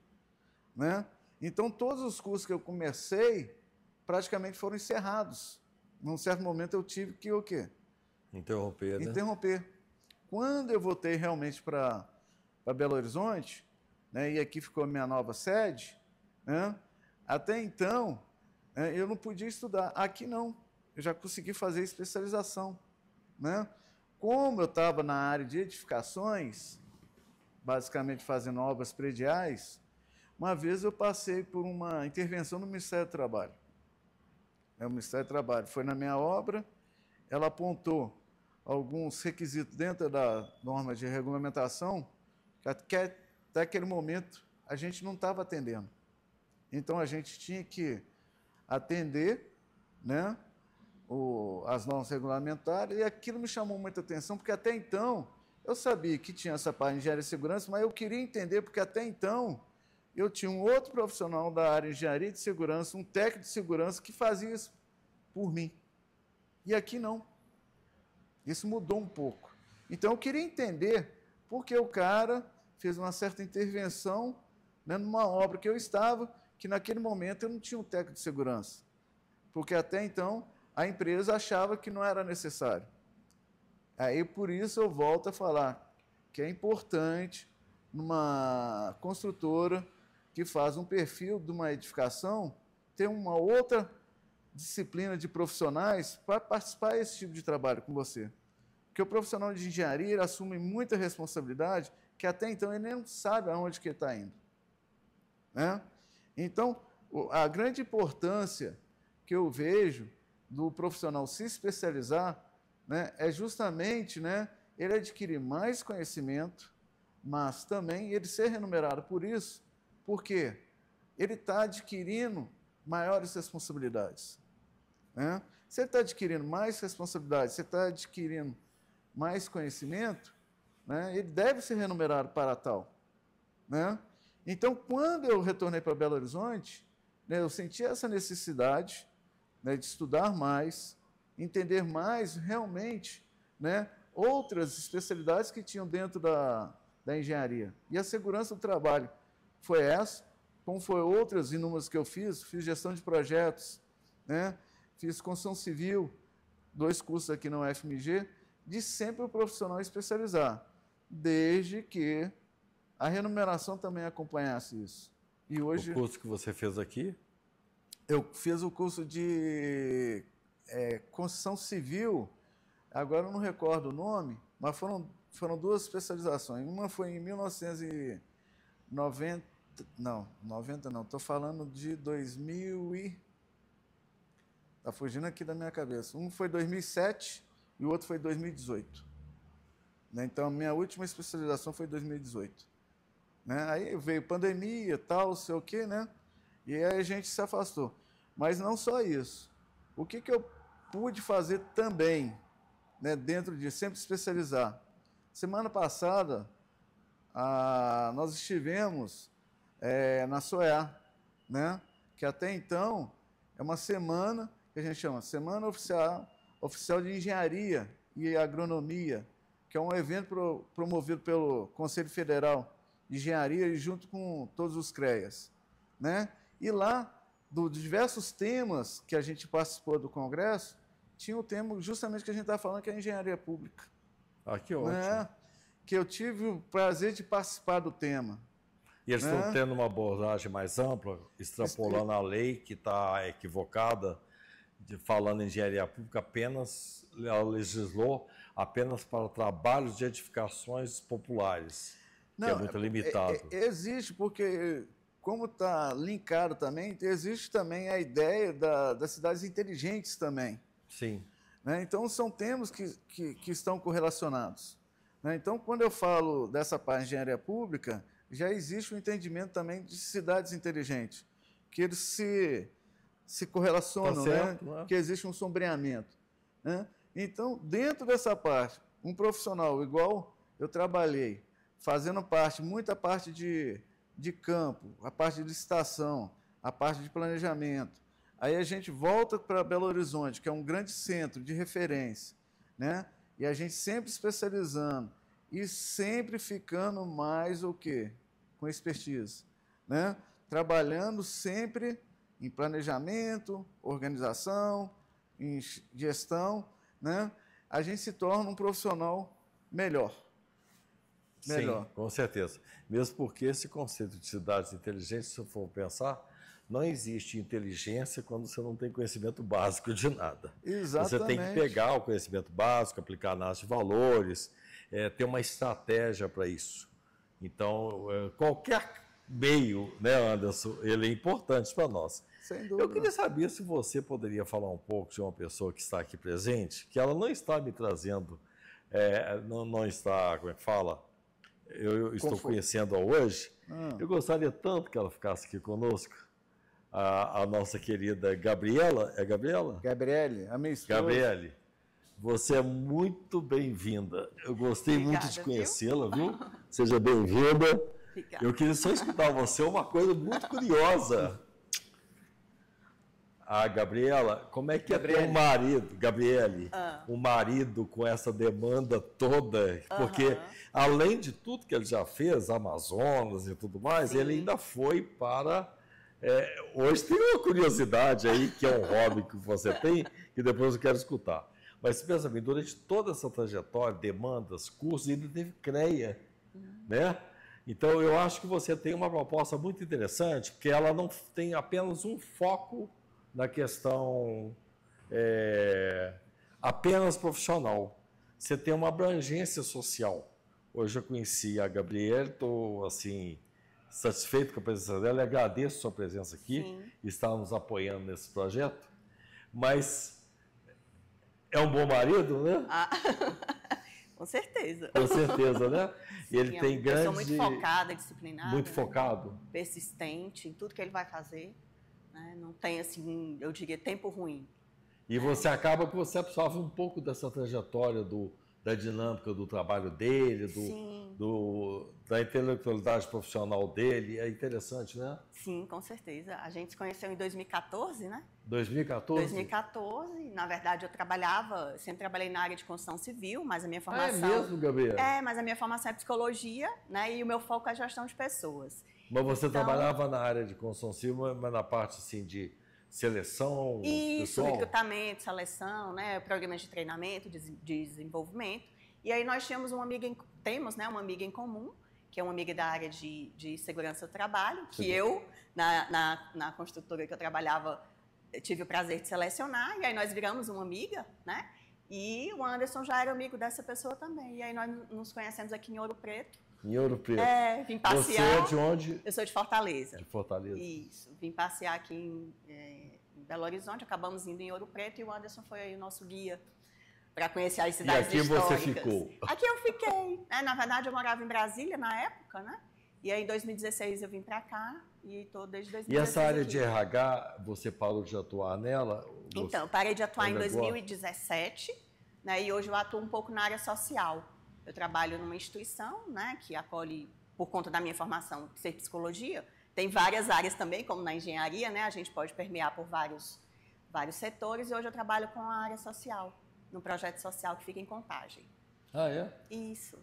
Né? Então, todos os cursos que eu comecei, praticamente foram encerrados. Num certo momento, eu tive que o quê? Interromper, né? Interromper. Quando eu voltei realmente para Belo Horizonte, né, e aqui ficou a minha nova sede, né, até então, eu não podia estudar. Aqui não, eu já consegui fazer especialização. Né? Como eu estava na área de edificações, basicamente fazendo obras prediais, uma vez eu passei por uma intervenção no Ministério do Trabalho. O Ministério do Trabalho foi na minha obra, ela apontou alguns requisitos dentro da norma de regulamentação que até aquele momento a gente não estava atendendo. Então, a gente tinha que atender, né, as normas regulamentares, e aquilo me chamou muita atenção, porque até então eu sabia que tinha essa parte de engenharia de segurança, mas eu queria entender, porque até então eu tinha um outro profissional da área de engenharia de segurança, um técnico de segurança, que fazia isso por mim. E aqui não. Isso mudou um pouco. Então, eu queria entender por que o cara fez uma certa intervenção, né, numa obra que eu estava, que naquele momento eu não tinha um técnico de segurança. Porque até então a empresa achava que não era necessário. Aí, por isso, eu volto a falar que é importante, numa construtora que faz um perfil de uma edificação, ter uma outra disciplina de profissionais para participar desse tipo de trabalho com você. Porque o profissional de engenharia ele assume muita responsabilidade que até então ele nem sabe aonde que ele está indo. Né? Então, a grande importância que eu vejo do profissional se especializar, né, é justamente, né, ele adquirir mais conhecimento, mas também ele ser remunerado por isso, porque ele está adquirindo maiores responsabilidades. Né? Se ele está adquirindo mais responsabilidades, se está adquirindo mais conhecimento, né, ele deve ser remunerado para tal. Né? Então, quando eu retornei para Belo Horizonte, né, eu senti essa necessidade, né, de estudar mais, entender mais realmente, né, outras especialidades que tinham dentro da engenharia. E a segurança do trabalho foi essa, como foi outras inúmeras que eu fiz gestão de projetos, né, fiz construção civil, 2 cursos aqui na UFMG, de sempre o profissional especializar, desde que a remuneração também acompanhasse isso. E hoje, o curso que você fez aqui? Eu fiz o curso de construção civil, agora eu não recordo o nome, mas foram 2 especializações. Uma foi em 1990, não, 90 não, estou falando de 2000 e... Está fugindo aqui da minha cabeça. Um foi 2007 e o outro foi 2018. Né? Então, a minha última especialização foi 2018. Né? Aí veio pandemia, tal, sei o quê, né? E aí a gente se afastou. Mas não só isso. O que eu pude fazer também, né, dentro de sempre especializar? Semana passada, nós estivemos na SOEA, né, que até então é uma semana que a gente chama Semana Oficial de Engenharia e Agronomia, que é um evento promovido pelo Conselho Federal de Engenharia e junto com todos os CREAs. Né? E lá, dos diversos temas que a gente participou do Congresso, tinha o tema justamente que a gente está falando, que é a engenharia pública. Ah, que ótimo. Né? Que eu tive o prazer de participar do tema. E eles estão tendo uma abordagem mais ampla, extrapolando a lei que está equivocada, falando em engenharia pública apenas, ela legislou apenas para trabalhos de edificações populares, que é muito limitado. Existe, porque... Como está linkado também, existe também a ideia das cidades inteligentes também. Sim. Né? Então, são temas que estão correlacionados. Né? Então, quando eu falo dessa parte de engenharia pública, já existe um entendimento também de cidades inteligentes, que eles se correlacionam, tá certo, né? Que existe um sombreamento. Né? Então, dentro dessa parte, um profissional igual eu trabalhei, fazendo muita parte de campo, a parte de licitação, a parte de planejamento. Aí a gente volta para Belo Horizonte, que é um grande centro de referência, né? E a gente sempre especializando e sempre ficando mais o quê? Com expertise, né? Trabalhando sempre em planejamento, organização, em gestão, né? A gente se torna um profissional melhor. Sim, com certeza. Mesmo porque esse conceito de cidades inteligentes, se eu for pensar, não existe inteligência quando você não tem conhecimento básico de nada. Exatamente. Você tem que pegar o conhecimento básico, aplicar análise de valores, ter uma estratégia para isso. Então, qualquer meio, né, Anderson, ele é importante para nós. Sem dúvida. Eu queria saber se você poderia falar um pouco de uma pessoa que está aqui presente, que ela não está me trazendo, não está, como é que fala? Eu estou conhecendo-a hoje. Eu gostaria tanto que ela ficasse aqui conosco. A nossa querida Gabriela. É Gabriela? Gabriele, a minha esposa. Gabriele, você é muito bem-vinda. Eu gostei muito de conhecê-la, viu? Seja bem-vinda. Obrigada. Eu queria só escutar você uma coisa muito curiosa. A Gabriela, como é que é ter um marido, Gabriele, um marido com essa demanda toda? Porque, além de tudo que ele já fez, Amazonas e tudo mais, ele ainda foi para... hoje tem uma curiosidade aí, que é um hobby que você tem, que depois eu quero escutar. Mas pensa bem, durante toda essa trajetória, demandas, cursos, ainda teve CREA, né? Então, eu acho que você tem uma proposta muito interessante, porque ela não tem apenas um foco na questão apenas profissional. Você tem uma abrangência social. Hoje eu conheci a Gabriela, estou assim, satisfeito com a presença dela e agradeço a sua presença aqui e estar nos apoiando nesse projeto. Mas é um bom marido, né? Com certeza. Com certeza, né? E ele tem grande... Eu sou muito focada, disciplinada. Muito focado. Persistente em tudo que ele vai fazer. Né? Não tem, assim, eu diria, tempo ruim. E você acaba que você absorve um pouco dessa trajetória da dinâmica do trabalho dele, da intelectualidade profissional dele. É interessante, né? Sim, com certeza. A gente se conheceu em 2014, né? 2014? 2014. Na verdade, sempre trabalhei na área de construção civil, mas a minha formação... É mesmo, Gabriela? Mas a minha formação é psicologia, né? E o meu foco é gestão de pessoas. Mas você trabalhava na área de construção civil, mas na parte, assim, de seleção Isso, pessoal? recrutamento, seleção, né? Programas de treinamento, de desenvolvimento. E aí nós temos uma amiga em comum, que é uma amiga da área de segurança do trabalho, que eu, na construtora que eu trabalhava, tive o prazer de selecionar, e aí nós viramos uma amiga, né? E o Anderson já era amigo dessa pessoa também. E aí nós nos conhecemos aqui em Ouro Preto. Em Ouro Preto. Vim passear. Você é de onde? Eu sou de Fortaleza. De Fortaleza. Isso. Vim passear aqui em Belo Horizonte, acabamos indo em Ouro Preto e o Anderson foi aí o nosso guia para conhecer as cidades históricas. E aqui você ficou? Aqui eu fiquei. Na verdade, eu morava em Brasília na época, né? E aí, em 2016, eu vim para cá e estou desde 2016. E essa área aqui. de RH, você parou de atuar nela? Então, parei de atuar em 2017, né? E hoje eu atuo um pouco na área social. Eu trabalho numa instituição, né, que acolhe, por conta da minha formação, ser psicologia. Tem várias áreas também, como na engenharia, né? A gente pode permear por vários setores. E hoje eu trabalho com a área social, num projeto social que fica em Contagem. Ah, é? Isso.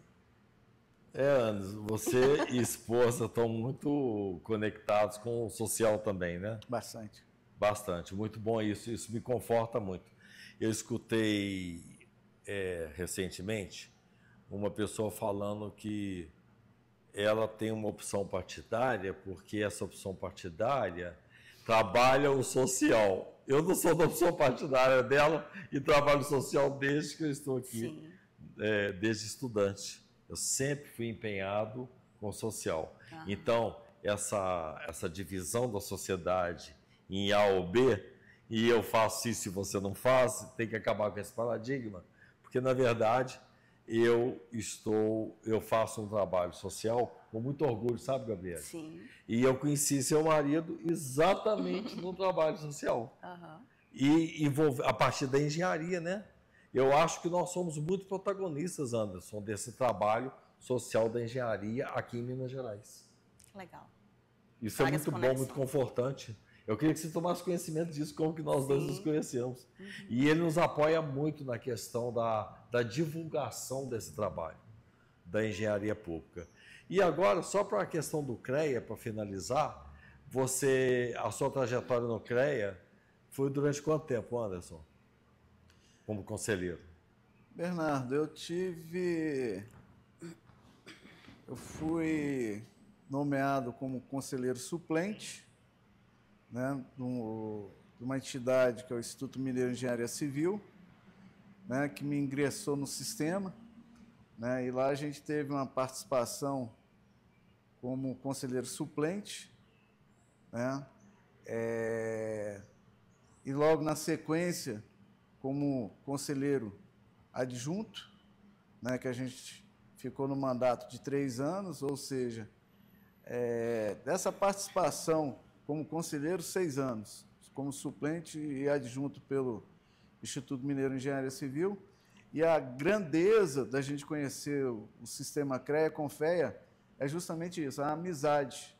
Anderson, você e esposa estão muito conectados com o social também, né? Bastante. Bastante. Muito bom isso. Isso me conforta muito. Eu escutei recentemente uma pessoa falando que ela tem uma opção partidária porque essa opção partidária trabalha o social. Eu não sou da opção partidária dela e trabalho social desde que eu estou aqui, desde estudante. Eu sempre fui empenhado com o social. Então, essa divisão da sociedade em A ou B, e eu faço isso e você não faz, tem que acabar com esse paradigma, porque, na verdade, eu faço um trabalho social com muito orgulho, sabe, Gabriela? Sim. E eu conheci seu marido exatamente no trabalho social. E a partir da engenharia, né? Eu acho que nós somos muito protagonistas, Anderson, desse trabalho social da engenharia aqui em Minas Gerais. Legal. Isso é muito bom, muito confortante. Eu queria que você tomasse conhecimento disso, como que nós dois nos conhecemos. E ele nos apoia muito na questão da divulgação desse trabalho, da engenharia pública. E agora, só para a questão do CREA, para finalizar, a sua trajetória no CREA foi durante quanto tempo, Anderson? Como conselheiro? Bernardo, eu fui nomeado como conselheiro suplente, né, de uma entidade que é o Instituto Mineiro de Engenharia Civil, né, que me ingressou no sistema, né, e lá a gente teve uma participação como conselheiro suplente, né, e logo na sequência como conselheiro adjunto, né, que a gente ficou no mandato de 3 anos, ou seja, dessa participação como conselheiro 6 anos, como suplente e adjunto pelo Instituto Mineiro de Engenharia Civil, e a grandeza da gente conhecer o sistema CREA-CONFEA é justamente isso, a amizade,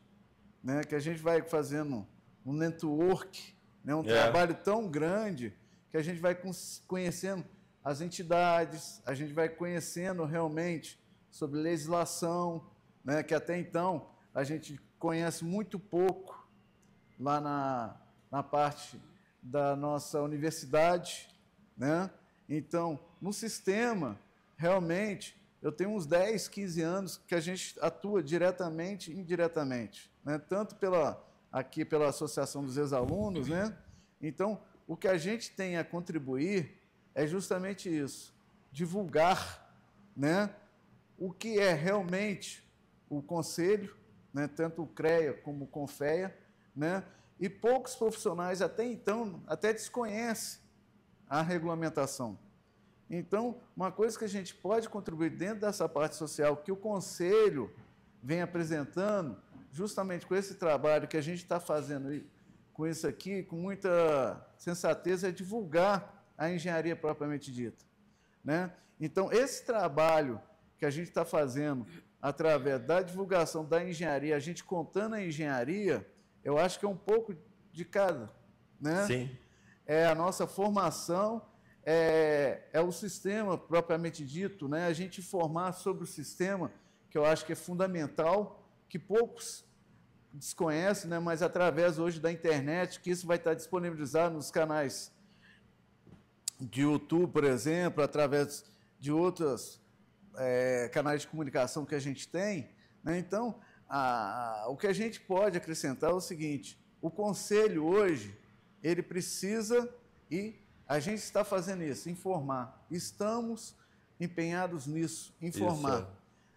né? Que a gente vai fazendo um network, né? Um trabalho tão grande que a gente vai conhecendo as entidades, a gente vai conhecendo realmente sobre legislação, né? Que até então a gente conhece muito pouco lá na parte da nossa universidade, né? Então, no sistema, realmente, eu tenho uns 10, 15 anos que a gente atua diretamente e indiretamente, né? Tanto aqui pela Associação dos Ex-Alunos, né? Então, o que a gente tem a contribuir é justamente isso, divulgar, né? O que é realmente o Conselho, né? Tanto o CREA como o CONFEA, né? E poucos profissionais até então até desconhecem a regulamentação. Então, uma coisa que a gente pode contribuir dentro dessa parte social, que o Conselho vem apresentando, justamente com esse trabalho que a gente está fazendo com isso aqui, com muita sensatez, é divulgar a engenharia propriamente dita, né? Então, esse trabalho que a gente está fazendo através da divulgação da engenharia, a gente contando a engenharia, eu acho que é um pouco de cada, né? Sim. É a nossa formação, é o sistema propriamente dito, né? A gente informar sobre o sistema, que eu acho que é fundamental, que poucos desconhecem, né? Mas através hoje da internet, que isso vai estar disponibilizado nos canais de YouTube, por exemplo, através de outros canais de comunicação que a gente tem, né? Então, o que a gente pode acrescentar é o seguinte: o Conselho hoje, ele precisa, e a gente está fazendo isso, informar. Estamos empenhados nisso, informar. Isso.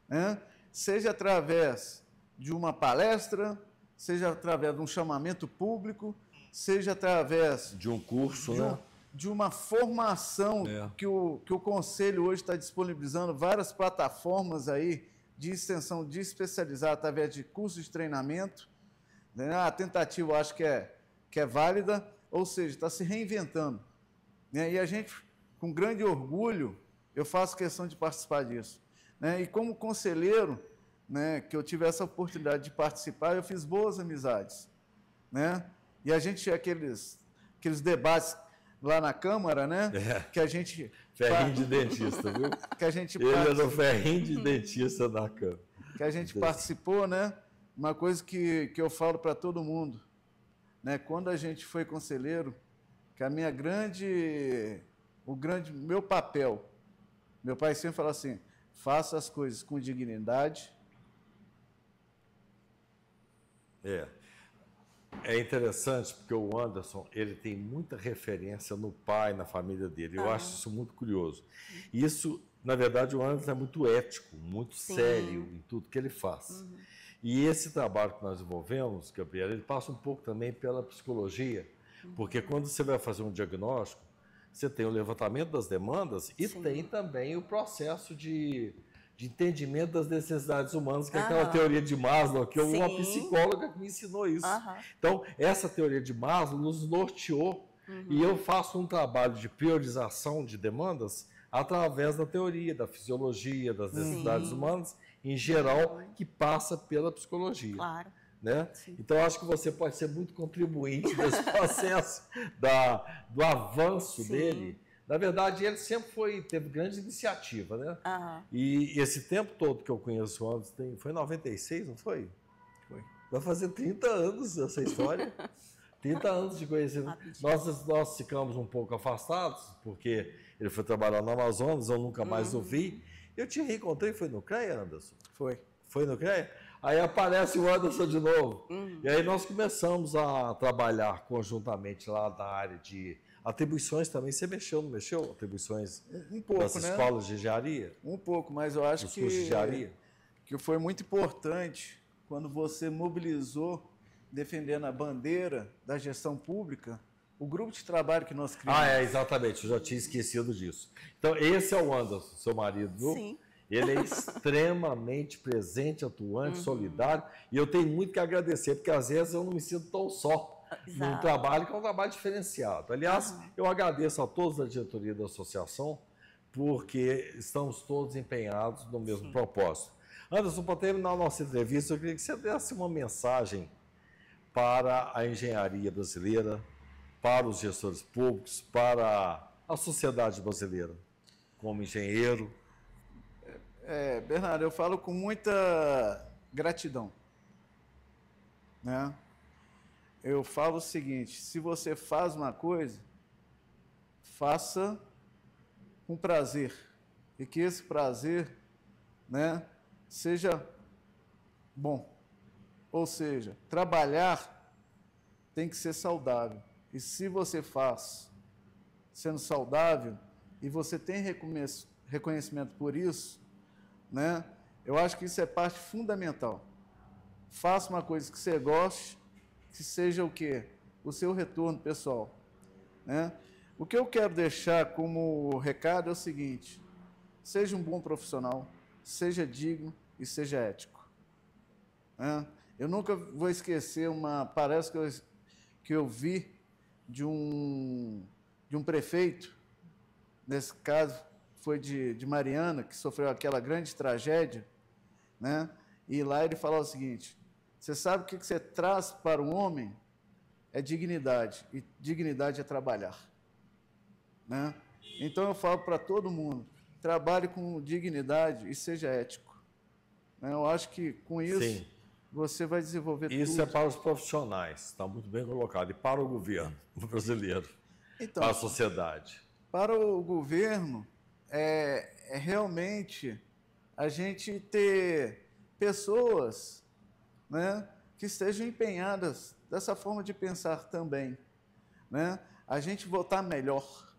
Né? Seja através de uma palestra, seja através de um chamamento público, seja através de um curso, né? De uma formação que o Conselho hoje está disponibilizando, várias plataformas aí de extensão de especializar através de cursos de treinamento, né? A tentativa eu acho que é válida, ou seja, está se reinventando, né? E a gente, com grande orgulho, eu faço questão de participar disso, né? E como conselheiro, né, que eu tive essa oportunidade de participar, eu fiz boas amizades, né? E a gente tinha aqueles debates lá na Câmara, né? Que a gente... Ferrinho de dentista, viu? Que a gente Ele era o ferrinho de dentista da Câmara. Que a gente participou, né? Uma coisa que eu falo para todo mundo, né? Quando a gente foi conselheiro, que meu papel, meu pai sempre fala assim: faça as coisas com dignidade. É interessante porque o Anderson, ele tem muita referência no pai, na família dele. Eu acho isso muito curioso. Isso, na verdade, o Anderson é muito ético, muito sério em tudo que ele faz. E esse trabalho que nós desenvolvemos, Gabriela, ele passa um pouco também pela psicologia, porque quando você vai fazer um diagnóstico, você tem o levantamento das demandas e tem também o processo de entendimento das necessidades humanas, que é aquela teoria de Maslow, que uma psicóloga que me ensinou isso. Então, essa teoria de Maslow nos norteou, e eu faço um trabalho de priorização de demandas através da teoria, da fisiologia, das necessidades humanas, em geral, que passa pela psicologia. Claro. Né? Então, acho que você pode ser muito contribuinte desse processo do avanço dele. Na verdade, ele sempre teve grande iniciativa, né? E esse tempo todo que eu conheço o Anderson, foi em 96, não foi? Foi. Vai fazer 30 anos essa história. 30 anos de conhecimento. Nós ficamos um pouco afastados, porque ele foi trabalhar no Amazonas, eu nunca mais o vi. Eu te reencontrei, foi no CREA, Anderson? Foi. Foi no CREA? Aí aparece o Anderson de novo. E aí nós começamos a trabalhar conjuntamente lá na área de atribuições também. Você mexeu, não mexeu? Atribuições um pouco, das escolas de engenharia? Um pouco, mas eu acho que foi muito importante quando você mobilizou, defendendo a bandeira da gestão pública, o grupo de trabalho que nós criamos. Exatamente, eu já tinha esquecido disso. Então, esse é o Anderson, seu marido. Sim. Ele é extremamente presente, atuante, solidário, e eu tenho muito que agradecer, porque às vezes eu não me sinto tão só num trabalho que é um trabalho diferenciado. Aliás, eu agradeço a todos da diretoria da associação, porque estamos todos empenhados no mesmo propósito. Anderson, para terminar a nossa entrevista, eu queria que você desse uma mensagem para a engenharia brasileira, para os gestores públicos, para a sociedade brasileira, como engenheiro. Bernardo, eu falo com muita gratidão, né? Eu falo o seguinte: se você faz uma coisa, faça com prazer, e que esse prazer, né, seja bom. Ou seja, trabalhar tem que ser saudável. E se você faz sendo saudável e você tem reconhecimento por isso, né, eu acho que isso é parte fundamental. Faça uma coisa que você goste, que seja o quê? O seu retorno pessoal, né? O que eu quero deixar como recado é o seguinte: seja um bom profissional, seja digno e seja ético, né? Eu nunca vou esquecer uma palestra que eu vi de um prefeito, nesse caso foi de Mariana, que sofreu aquela grande tragédia, né? E lá ele falou o seguinte: você sabe o que você traz para o homem? É dignidade, e dignidade é trabalhar, né? Então eu falo para todo mundo: trabalhe com dignidade e seja ético, né? Eu acho que com isso Sim. você vai desenvolver Isso tudo. é para os profissionais, está muito bem colocado, e para o governo brasileiro, Então, para a sociedade. para o governo, é realmente a gente ter pessoas, né, que estejam empenhadas dessa forma de pensar também, né? A gente votar melhor,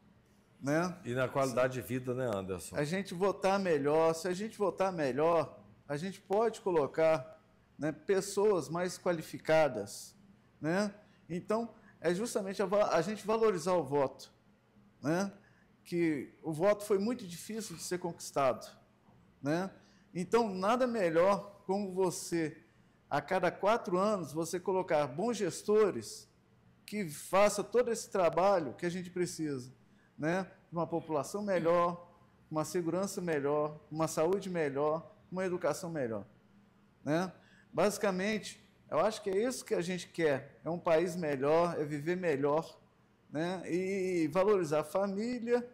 né? E na qualidade de vida, né, Anderson? A gente votar melhor. Se a gente votar melhor, a gente pode colocar, né, pessoas mais qualificadas, né? Então, é justamente a gente valorizar o voto, né? Que o voto foi muito difícil de ser conquistado, né? Então, nada melhor como você, a cada 4 anos, você colocar bons gestores que façam todo esse trabalho que a gente precisa, né? Uma população melhor, uma segurança melhor, uma saúde melhor, uma educação melhor, né? Basicamente, eu acho que é isso que a gente quer, é um país melhor, é viver melhor, né? E valorizar a família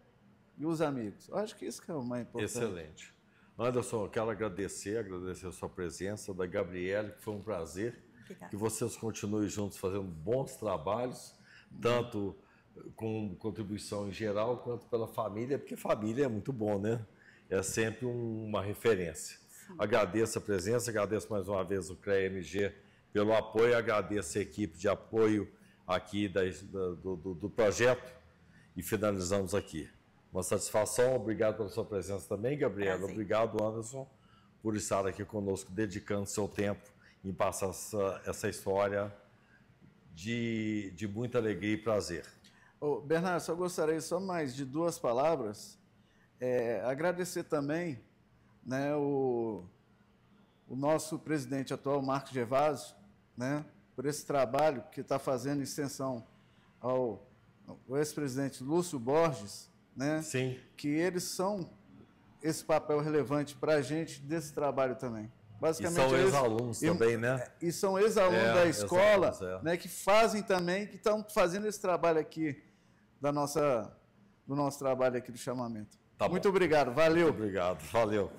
e os amigos. Eu acho que isso que é o mais importante. Excelente. Anderson, eu quero agradecer a sua presença, da Gabriele, que foi um prazer. Obrigada. Que vocês continuem juntos fazendo bons trabalhos, tanto com contribuição em geral, quanto pela família, porque família é muito bom, né? É sempre uma referência. Sim. Agradeço a presença, agradeço mais uma vez o CREA-MG pelo apoio, agradeço a equipe de apoio aqui do projeto e finalizamos aqui. Uma satisfação, obrigado pela sua presença também, Gabriela. Prazer. Obrigado, Anderson, por estar aqui conosco, dedicando seu tempo em passar essa história de muita alegria e prazer. Bernardo, só gostaria só mais de 2 palavras. Agradecer também, né, o nosso presidente atual, Marcos Gervásio, né, por esse trabalho que está fazendo extensão ao ex-presidente Lúcio Borges, né? Sim. Que eles são esse papel relevante para a gente desse trabalho também. Basicamente, e são ex-alunos também, né? E são ex-alunos da escola, né, que fazem também, que estão fazendo esse trabalho aqui do nosso trabalho aqui do chamamento. Tá Muito bom. obrigado, valeu. Muito obrigado, valeu.